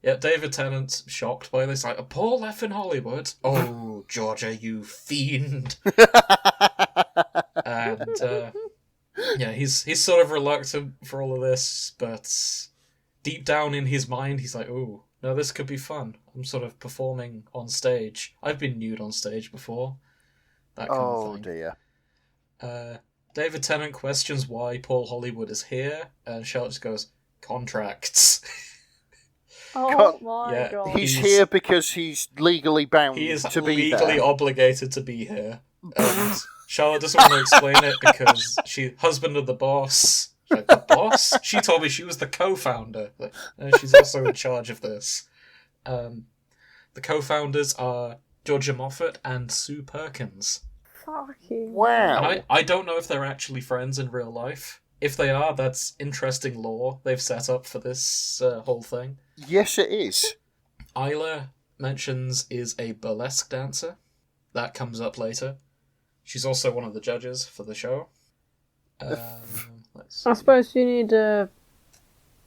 Yeah, David Tennant's shocked by this. Like, Paul effing Hollywood? Oh, Georgia, you fiend. And, yeah, he's sort of reluctant for all of this, but deep down in his mind, he's like, ooh, no, this could be fun. I'm sort of performing on stage. I've been nude on stage before. That kind of Oh, thing. dear. David Tennant questions why Paul Hollywood is here, and Charlotte just goes, contracts. Oh God. my Yeah, god. He's He's- here because he's legally bound He is to be legally there. obligated to be here. And Charlotte doesn't want to explain it because husband of the boss. Like, the boss? She told me she was the co-founder. Like, she's also in charge of this. The co-founders are Georgia Moffat and Sue Perkins. Fucking. Wow. And I don't know if they're actually friends in real life. If they are, that's interesting lore they've set up for this whole thing. Yes, it is. Isla mentions is a burlesque dancer. That comes up later. She's also one of the judges for the show. Let's I see. suppose you need a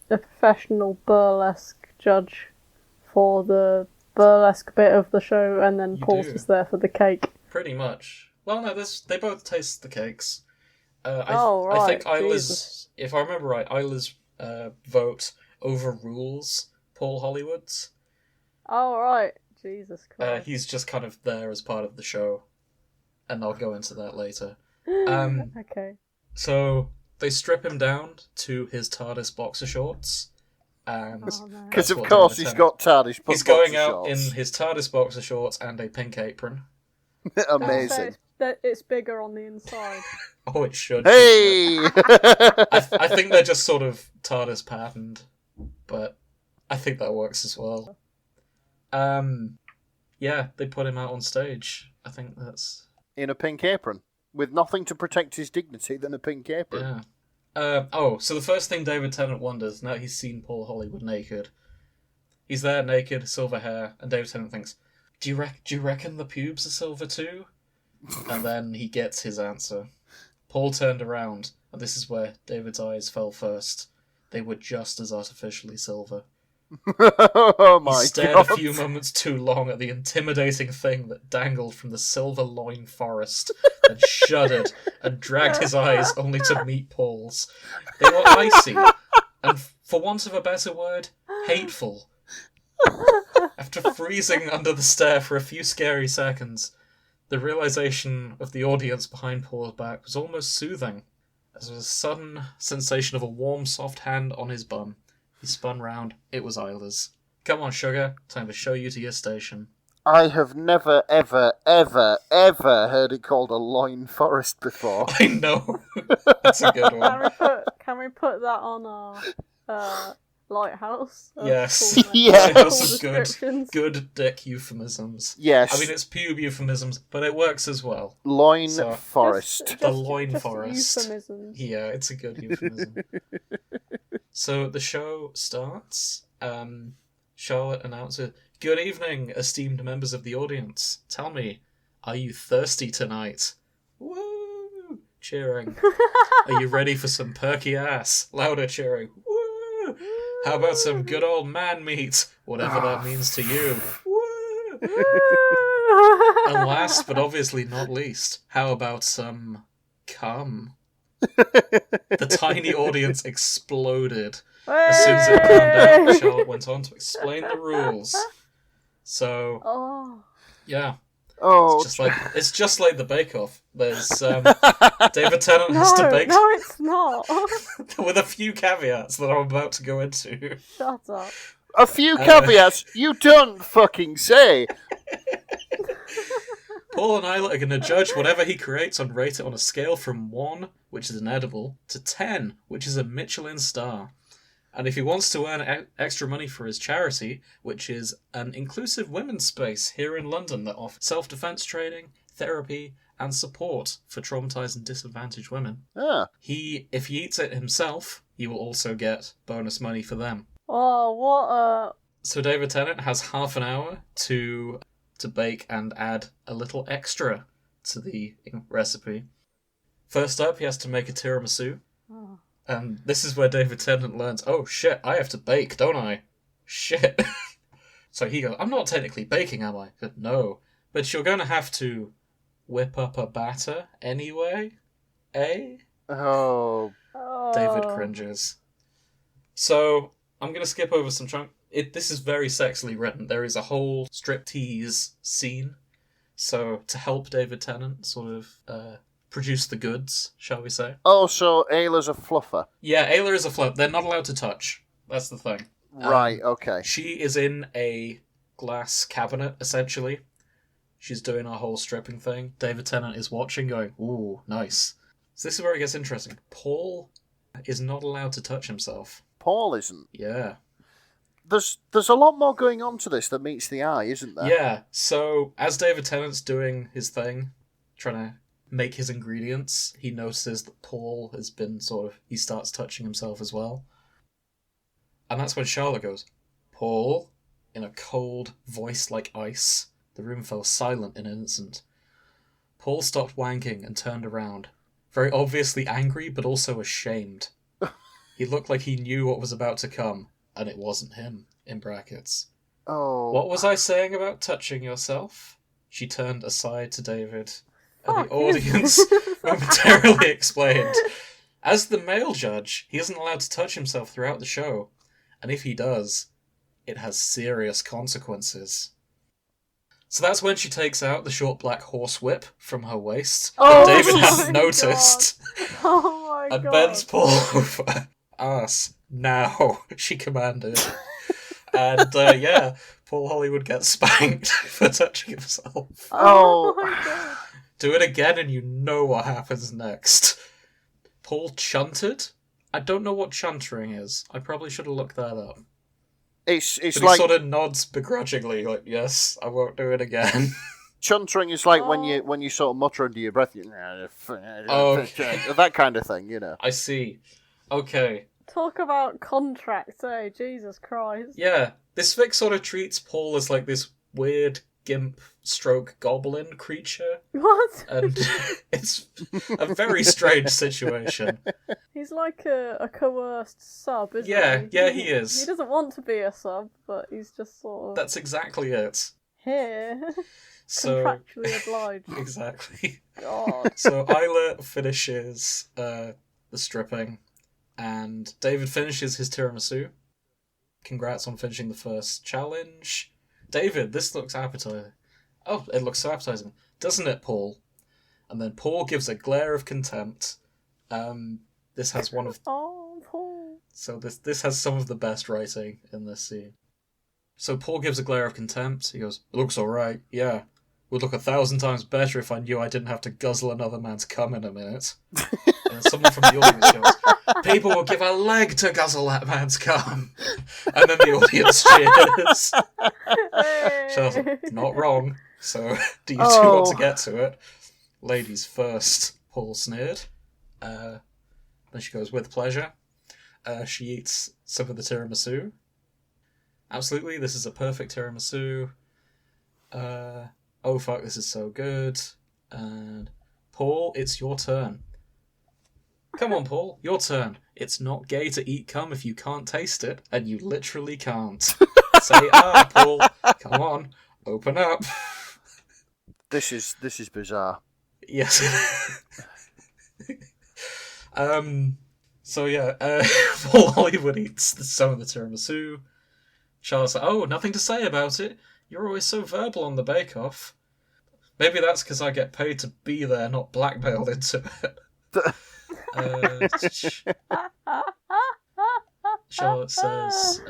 professional burlesque judge for the burlesque bit of the show, and then You Paul's do. just there for the cake. Pretty much. Well, no, they both taste the cakes. Oh, I think right, Isla's, Jesus. if I remember right, Isla's vote overrules Paul Hollywood's. Oh, right. Jesus Christ. He's just kind of there as part of the show, and I'll go into that later. Okay. So they strip him down to his TARDIS boxer shorts, and Oh, no. Because, that's of what course, David he's Tennant- got TARDIS He's going boxer out shorts. in his TARDIS boxer shorts and a pink apron. Amazing. It's bigger on the inside. Oh, it should. Hey! I think they're just sort of TARDIS patterned, but I think that works as well. Yeah, they put him out on stage. I think that's In a pink apron. With nothing to protect his dignity than a pink apron. yeah. So the first thing David Tennant wonders now he's seen Paul Hollywood naked. He's there naked, silver hair, and David Tennant thinks, "Do you reckon the pubes are silver too?" And then he gets his answer. Paul turned around, and this is where David's eyes fell first. They were just as artificially silver. Oh He my stared god. a few moments too long at the intimidating thing that dangled from the silver loin forest, and shuddered and dragged his eyes only to meet Paul's. They were icy, and for want of a better word, hateful. After freezing under the stare for a few scary seconds, the realization of the audience behind Paul's back was almost soothing, as there was a sudden sensation of a warm, soft hand on his bum. He spun round. It was Isla's. "Come on, sugar. Time to show you to your station." I have never, ever, ever, ever heard it called a loin forest before. I know. That's a good one. Can we put that on our lighthouse? Yes. Yeah. Lighthouse of descriptions. good dick euphemisms. Yes. I mean, it's pube euphemisms, but it works as well. Loin So- forest. The loin just forest. Euphemisms. Yeah, it's a good euphemism. So the show starts. Charlotte announces, "Good evening, esteemed members of the audience. Tell me, are you thirsty tonight?" Woo! Cheering. Are you ready for some perky ass? Louder cheering. Woo! How about some good old man meat? Whatever that means to you. Woo! And last but obviously not least, how about some cum? The tiny audience exploded. As soon as it calmed down, Charlotte went on to explain the rules. So, Oh. yeah, Oh, it's just like the Bake Off. There's David Tennant has to bake No, it's not. with a few caveats that I'm about to go into. Shut up. a few caveats you don't fucking say. Paul and Isla are going to judge whatever he creates and rate it on a scale from 1, which is an edible, to 10, which is a Michelin star. And if he wants to earn extra money for his charity, which is an inclusive women's space here in London that offers self-defense training, therapy, and support for traumatized and disadvantaged women, if he eats it himself, he will also get bonus money for them. Oh, what So David Tennant has half an hour to bake and add a little extra to the recipe. First up, he has to make a tiramisu. Oh. And this is where David Tennant learns, oh shit, I have to bake, don't I? Shit. So he goes, I'm not technically baking, am I? But no. But you're going to have to whip up a batter anyway, eh? Oh. David cringes. So, I'm going to skip over some chunk. This is very sexily written. There is a whole striptease scene. So, to help David Tennant sort of produce the goods, shall we say. Oh, so Ayla's a fluffer. Yeah, Ayla is a flip. They're not allowed to touch. That's the thing. Right, okay. She is in a glass cabinet, essentially. She's doing a whole stripping thing. David Tennant is watching, going, ooh, nice. So this is where it gets interesting. Paul is not allowed to touch himself. Paul isn't. Yeah. There's a lot more going on to this that meets the eye, isn't there? Yeah, so as David Tennant's doing his thing, trying to make his ingredients, he notices that Paul has been he starts touching himself as well. And that's when Charlotte goes, Paul, in a cold voice like ice. The room fell silent in an instant. Paul stopped wanking and turned around, very obviously angry but also ashamed. He looked like he knew what was about to come, and it wasn't him, in brackets. Oh. What was I saying about touching yourself? She turned aside to David, and the audience momentarily explained. As the male judge, he isn't allowed to touch himself throughout the show, and if he does, it has serious consequences. So that's when she takes out the short black horse whip from her waist that David hadn't noticed. Oh my god. And bends Paul over. Ass. Now, she commanded. And yeah, Paul Hollywood gets spanked for touching himself. Oh. My god. Do it again and you know what happens next. Paul chunted? I don't know what chuntering is. I probably should have looked that up. It's But like he sort of nods begrudgingly, like, yes, I won't do it again. chuntering is like when you sort of mutter under your breath, that kind of thing, you know. I see. Okay. Talk about contracts, eh? Jesus Christ. Yeah, this fic sort of treats Paul as like this weird gimp stroke goblin creature. What? And it's a very strange situation. He's like a coerced sub, isn't he? Yeah, he is. He doesn't want to be a sub, but he's just sort of That's exactly it. here. So Contractually obliged. exactly. God. So Isla finishes the stripping, and David finishes his tiramisu. Congrats on finishing the first challenge. David, this looks appetizing. Oh, it looks so appetizing. Doesn't it, Paul? And then Paul gives a glare of contempt. This has one of... Oh, Paul. So this has some of the best writing in this scene. So Paul gives a glare of contempt. He goes, "It looks alright, yeah. Would look 1,000 times better if I knew I didn't have to guzzle another man's cum in a minute." And someone from the audience goes, "People will give a leg to guzzle that man's cum." And then the audience cheers. So I was like, not wrong. So, do you two want to get to it? Ladies first, Paul sneered. Then she goes, "With pleasure." She eats some of the tiramisu. Absolutely, this is a perfect tiramisu. Oh fuck, this is so good. And Paul, it's your turn. Come on, Paul, your turn. It's not gay to eat cum if you can't taste it, and you literally can't. Say Paul. Come on, open up. This is bizarre. Yes. So yeah, Paul Hollywood eats some of the tiramisu. Charlotte's like, "Oh, nothing to say about it. You're always so verbal on the Bake Off." Maybe that's because I get paid to be there, not blackmailed into it. Charlotte says,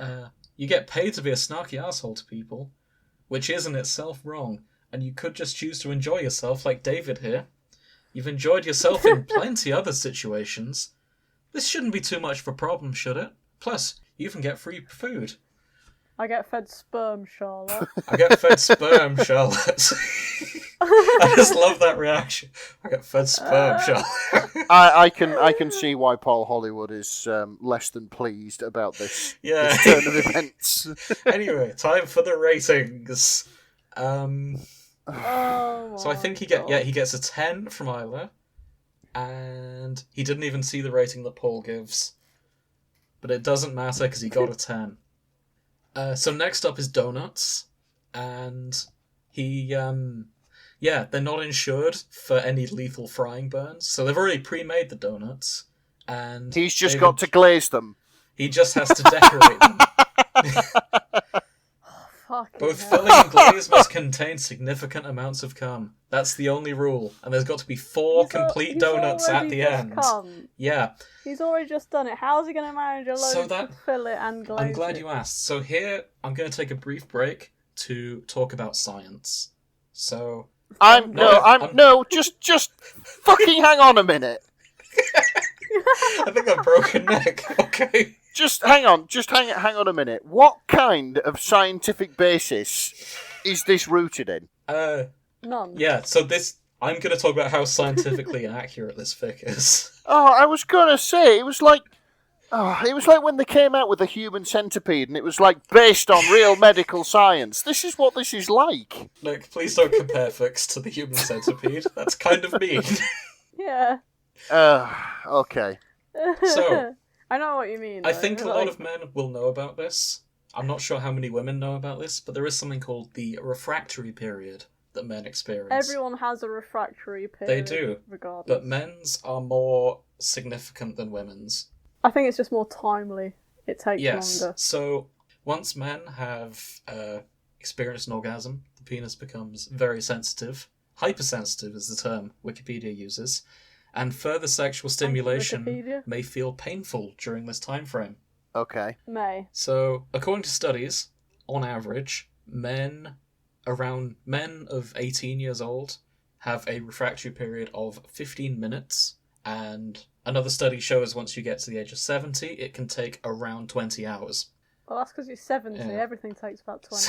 "You get paid to be a snarky asshole to people, which is in itself wrong, and you could just choose to enjoy yourself like David here. You've enjoyed yourself in plenty other situations. This shouldn't be too much of a problem, should it? Plus, you even get free food." I get fed sperm, Charlotte. I get fed sperm, Charlotte. I just love that reaction. I get fed sperm, Charlotte. I can see why Paul Hollywood is less than pleased about this turn of events. Anyway, time for the ratings. So I think he gets a 10 from Isla, and he didn't even see the rating that Paul gives. But it doesn't matter because he got a 10. So next up is donuts, and they're not insured for any lethal frying burns, so they've already pre-made the donuts, and he's just got to glaze them. He just has to decorate them. Both filling and glaze must contain significant amounts of cum. That's the only rule, and there's got to be 4 complete donuts at the end. Yeah. He's already just done it. How's he going to manage a load to fill it and glaze I'm glad you asked. So here, I'm going to take a brief break to talk about science. So... just fucking hang on a minute. I think I've broken neck, okay? Just hang on a minute. What kind of scientific basis is this rooted in? None. Yeah, so I'm going to talk about how scientifically inaccurate this fic is. Oh, I was going to say, it was like when they came out with the human centipede and it was like based on real medical science. This is what this is like. Look, please don't compare fics to the human centipede. That's kind of mean. Yeah. Okay. So... I know what you mean. I think a lot of men will know about this. I'm not sure how many women know about this, but there is something called the refractory period that men experience. Everyone has a refractory period. They do, regardless. But men's are more significant than women's. I think it's just more timely. It takes longer. So once men have experienced an orgasm, the penis becomes very sensitive. Hypersensitive is the term Wikipedia uses. And further sexual stimulation may feel painful during this time frame. Okay. May. So, according to studies, on average, men of 18 years old have a refractory period of 15 minutes, and another study shows once you get to the age of 70, it can take around 20 hours. Well, that's because you're 70. Yeah. Everything takes about 20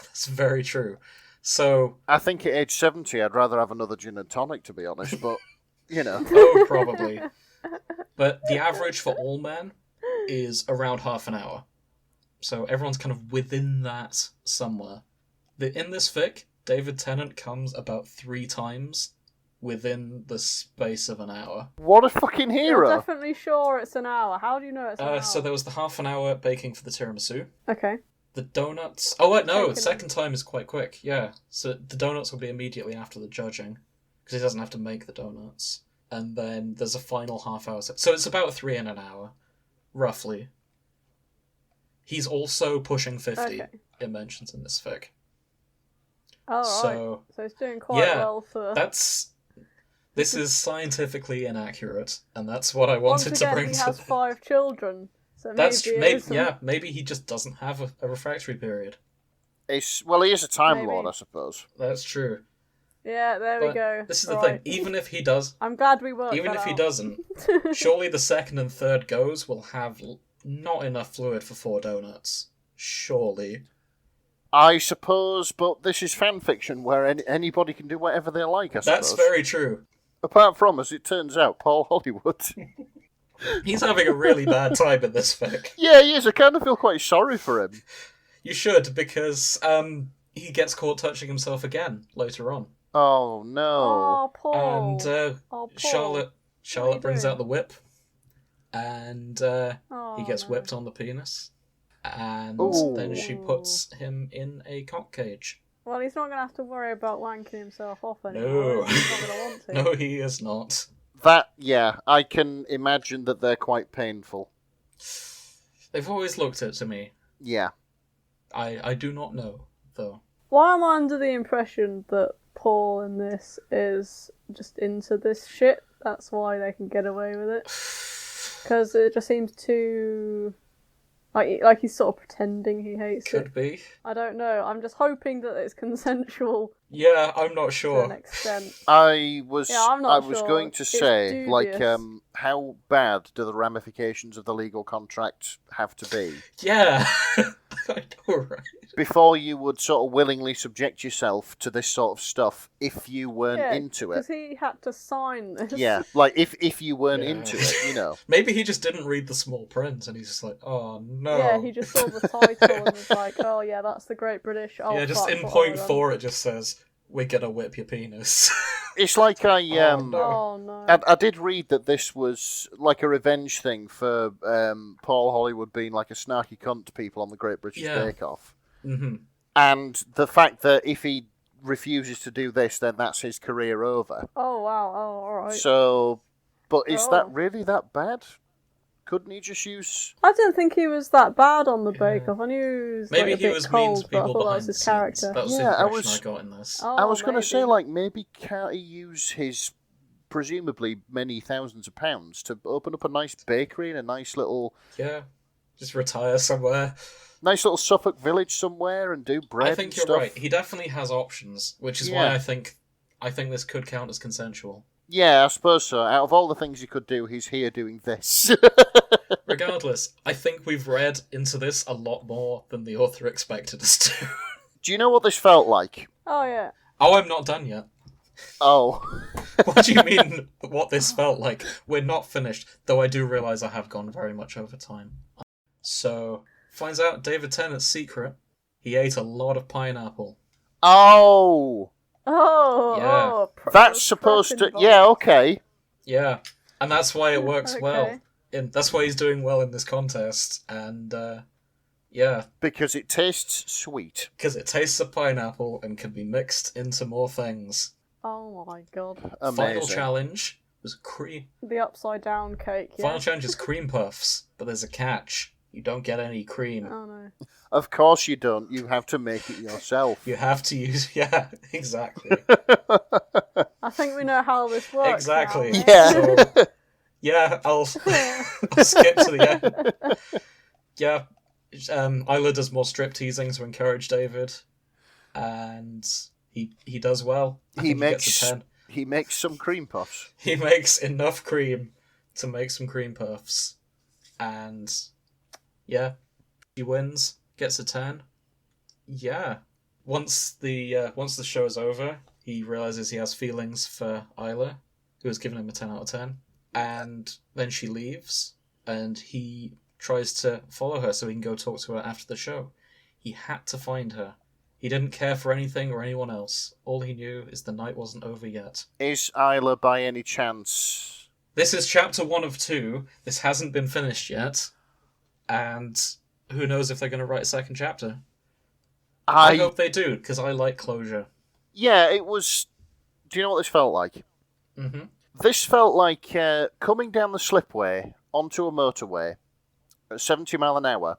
That's very true. So... I think at age 70, I'd rather have another gin and tonic, to be honest, but... You know. Oh, probably. But the average for all men is around half an hour. So everyone's kind of within that somewhere. In this fic, David Tennant comes about 3 times within the space of an hour. What a fucking hero! I'm definitely sure it's an hour. How do you know it's an hour? So there was the half an hour baking for the tiramisu. Okay. The donuts... Oh, wait, no, the second time is quite quick, yeah. So the donuts will be immediately after the judging. Because he doesn't have to make the donuts. And then there's a final half hour. So it's about 3 in an hour, roughly. He's also pushing 50, it mentions in this fic. Oh, so it's doing quite well for... This is scientifically inaccurate, and that's what I wanted to bring to... Once again, he has 5 children. So That's maybe, maybe he just doesn't have a refractory period. He is a Time Maybe. Lord, I suppose. That's true. Yeah, there we But go. this is the Right. thing. Even if he does, I'm glad we worked even that if he out. doesn't, surely the second and third goes will have not enough fluid for 4 donuts. Surely. I suppose, but this is fan fiction where anybody can do whatever they like, I suppose. That's very true. Apart from, as it turns out, Paul Hollywood. He's having a really bad time in this fic. Yeah, he is. I kind of feel quite sorry for him. You should, because he gets caught touching himself again later on. Oh, no. Oh, Paul. And Paul. Charlotte brings doing? out the whip, and he gets no. whipped on the penis, and Ooh. then she puts him in a cock cage. Well, he's not going to have to worry about wanking himself off anymore. No. He's not going to want to. No, he is not. I can imagine that they're quite painful. They've always looked it to me. Yeah. I do not know, though. Why am I under the impression that Paul in this is just into this shit? That's why they can get away with it. Because it just seems too... Like he's sort of pretending he hates Could it. be. I don't know. I'm just hoping that it's consensual Yeah, I'm not to sure. an extent. I was I'm not going sure. to It's say, dubious. how bad do the ramifications of the legal contract have to be Yeah. I know, right? before you would sort of willingly subject yourself to this sort of stuff if you weren't into it? Because he had to sign this. Yeah, like if you weren't Yeah. into it, you know. Maybe he just didn't read the small print, and he's just like, oh no. Yeah, he just saw the title and was like, oh yeah, that's the Great British... Oh, yeah, just fuck, in what point have I done? 4 it just says, we're gonna whip your penis. It's like no. Oh no. I did read that this was like a revenge thing for Paul Hollywood being like a snarky cunt to people on the Great British Yeah. Bake Off. Mm-hmm. And the fact that if he refuses to do this, then that's his career over. Oh wow, oh alright. So, but is that Oh. really that bad? Couldn't he just use... I didn't think he was that bad on the Yeah. Bake Off. I knew he was Maybe like, a he bit was cold, mean to but I people thought that behind was the his scenes. character. That was Yeah, the I impression I was- got in this. Oh, I was going to say, maybe. like, maybe can't he use his presumably many thousands of pounds to open up a nice bakery in a nice little Yeah. Just retire somewhere. Suffolk village somewhere and do bread I think and you're stuff? right. He definitely has options, which is why I think this could count as consensual. Yeah, I suppose so. Out of all the things he could do, he's here doing this. Regardless, I think we've read into this a lot more than the author expected us to. Do you know what this felt like? Oh yeah. Oh, I'm not done yet. Oh. What do you mean, what this felt like? We're not finished, though I do realise I have gone very much over time. So, finds out David Tennant's secret. He ate a lot of pineapple. Oh. Oh, Yeah. oh That's supposed to... involved. Yeah, okay. Yeah, and that's why it works Okay. well. That's why he's doing well in this contest, and yeah, Because it tastes sweet. because it tastes of pineapple and can be mixed into more things. Oh my god. Amazing. Final challenge was cream. The upside down cake, yeah. Final challenge is cream puffs, but there's a catch. You don't get any cream. Oh no. Of course you don't. You have to make it yourself. You have to use... Yeah, exactly. I think we know how this works. Exactly. Now, Yeah. So, yeah, I'll skip to the end. Yeah, Isla does more strip teasing to encourage David, and he does well. I think he gets a 10. He makes some cream puffs. He makes enough cream to make some cream puffs, and yeah, he wins, gets a 10. Yeah, once the show is over, he realizes he has feelings for Isla, who has given him a 10 out of 10, and then she leaves, and he tries to follow her so he can go talk to her after the show. He had to find her. He didn't care for anything or anyone else. All he knew is the night wasn't over yet. Is Isla by any chance... This is chapter 1 of 2. This hasn't been finished yet. And who knows if they're going to write a second chapter. I hope they do, because I like closure. Yeah, it was... Do you know what this felt like? Mm-hmm. This felt like coming down the slipway onto a motorway at 70 mile an hour,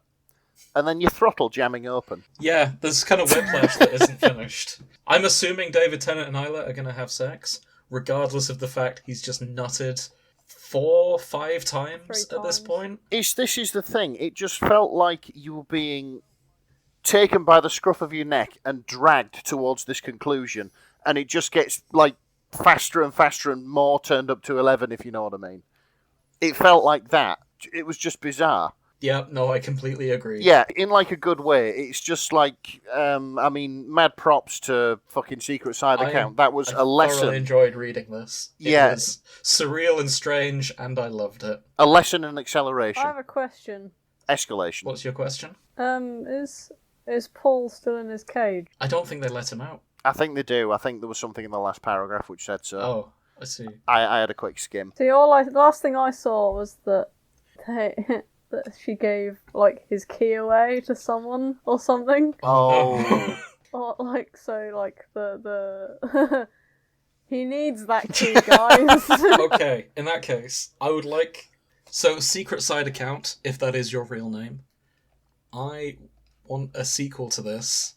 and then your throttle jamming open. Yeah, there's kind of whiplash that isn't finished. I'm assuming David Tennant and Isla are going to have sex, regardless of the fact he's just nutted 4-5 times at this times. point. This is the thing. It just felt like you were being taken by the scruff of your neck and dragged towards this conclusion, and it just gets like faster and faster and more turned up to 11, if you know what I mean. It felt like that. It was just bizarre. Yeah, no, I completely agree. Yeah, in like a good way. It's just like, mad props to fucking Secret Side account. That was a lesson. I thoroughly enjoyed reading this. It was surreal and strange, and I loved it. A lesson in acceleration. I have a question. Escalation. What's your question? Is Paul still in his cage? I don't think they let him out. I think they do. I think there was something in the last paragraph which said so. Oh, I see. I had a quick skim. See, the last thing I saw was that that she gave like his key away to someone or something. Oh. Or the he needs that key, guys. Okay, in that case, I would like... So, Secret Side account, if that is your real name. I want a sequel to this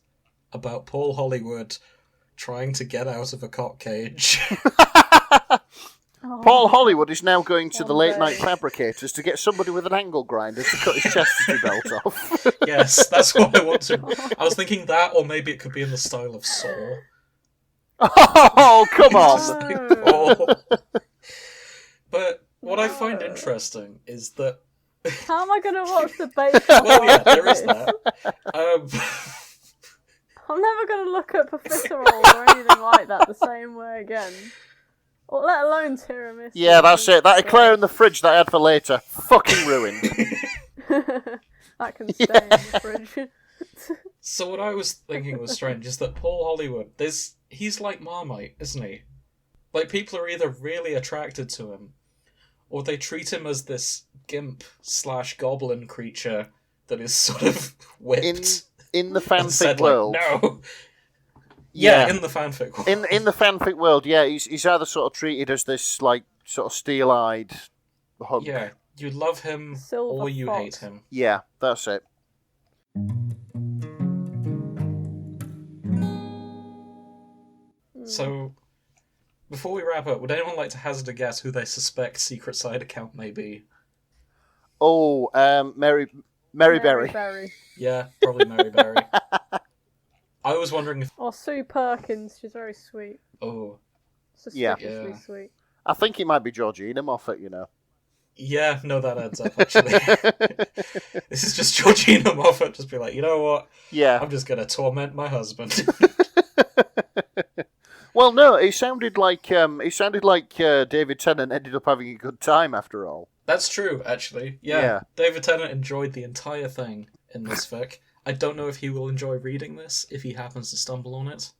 about Paul Hollywood trying to get out of a cock cage. Paul Hollywood is now going to the late night fabricators to get somebody with an angle grinder to cut his chastity belt off. Yes, that's what I want to. I was thinking that, or maybe it could be in the style of Saw. Oh, come on! Paul. But what I find interesting is that... How am I going to watch the Bake Off? Well, yeah, there is that. I'm never going to look at profiterole or anything like that the same way again. Or let alone tiramisu. Yeah, that's it. That eclair in the fridge that I had for later. Fucking ruined. That can stay in the fridge. So what I was thinking was strange is that Paul Hollywood, he's like Marmite, isn't he? Like, people are either really attracted to him, or they treat him as this gimp/goblin creature that is sort of whipped. In the and said, fanfic world. Like, no. Yeah, in the fanfic world. In the fanfic world, yeah, he's either sort of treated as this, like, sort of steel-eyed hunk. Yeah, you love him Silver or you fox. hate him. Yeah, that's it. So, before we wrap up, would anyone like to hazard a guess who they suspect Secret Side account may be? Oh, Mary Berry. Yeah, probably Mary Berry. I was wondering if... Or Sue Perkins, she's very sweet. Oh. Suspiciously Yeah. sweet. I think it might be Georgina Moffat, you know. Yeah, no, that adds up, actually. This is just Georgina Moffat just be like, you know what? Yeah. I'm just going to torment my husband. Well, no, it sounded like David Tennant ended up having a good time after all. That's true, actually. Yeah. David Tennant enjoyed the entire thing in this fic. I don't know if he will enjoy reading this, if he happens to stumble on it.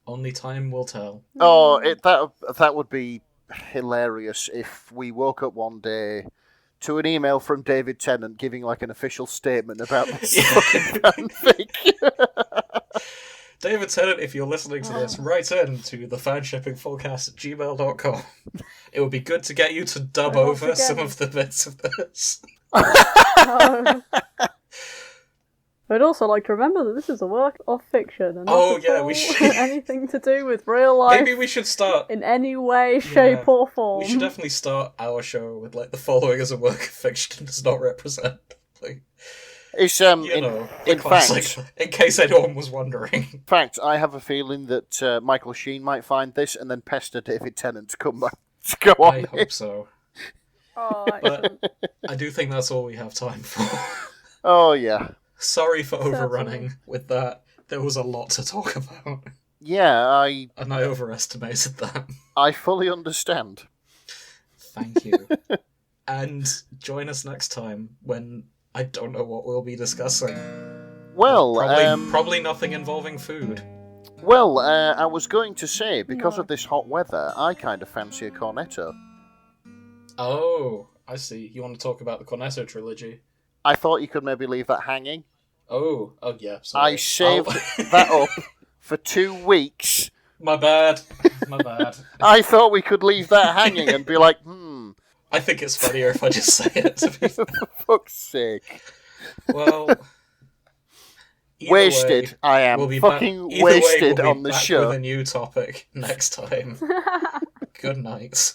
Only time will tell. Oh, that would be hilarious if we woke up one day to an email from David Tennant giving like an official statement about this fucking fanfic. David Tennant, if you're listening to this, write in to thefanshippingfullcast@gmail.com. It would be good to get you to dub over some of the bits of this. I'd also like to remember that this is a work of fiction and Oh, not yeah, at we all should- anything to do with real life Maybe we should start... in any way, shape, or form. We should definitely start our show with, like, the following as a work of fiction does not represent. Like, It's the in classic, fact, in case anyone was wondering. in fact, I have a feeling that Michael Sheen might find this and then pester David Tennant to come back to go on. I it. hope so. Oh, But excellent. I do think that's all we have time for. Oh yeah, Sorry for overrunning with that. There was a lot to talk about. yeah. And I overestimated that. I fully understand. Thank you. And join us next time when I don't know what we'll be discussing. Well, Probably nothing involving food. Well, I was going to say, because No. of this hot weather, I kind of fancy a cornetto. Oh, I see. You want to talk about the Cornetto trilogy? I thought you could maybe leave that hanging. Oh yeah. Sorry. I saved that up for 2 weeks. My bad. I thought we could leave that hanging and be like, I think it's funnier if I just say it. To be for fuck's sake. well. either Wasted, way, I am. we'll be Fucking either way, wasted we'll be on the back show. with a new topic next time. Good night.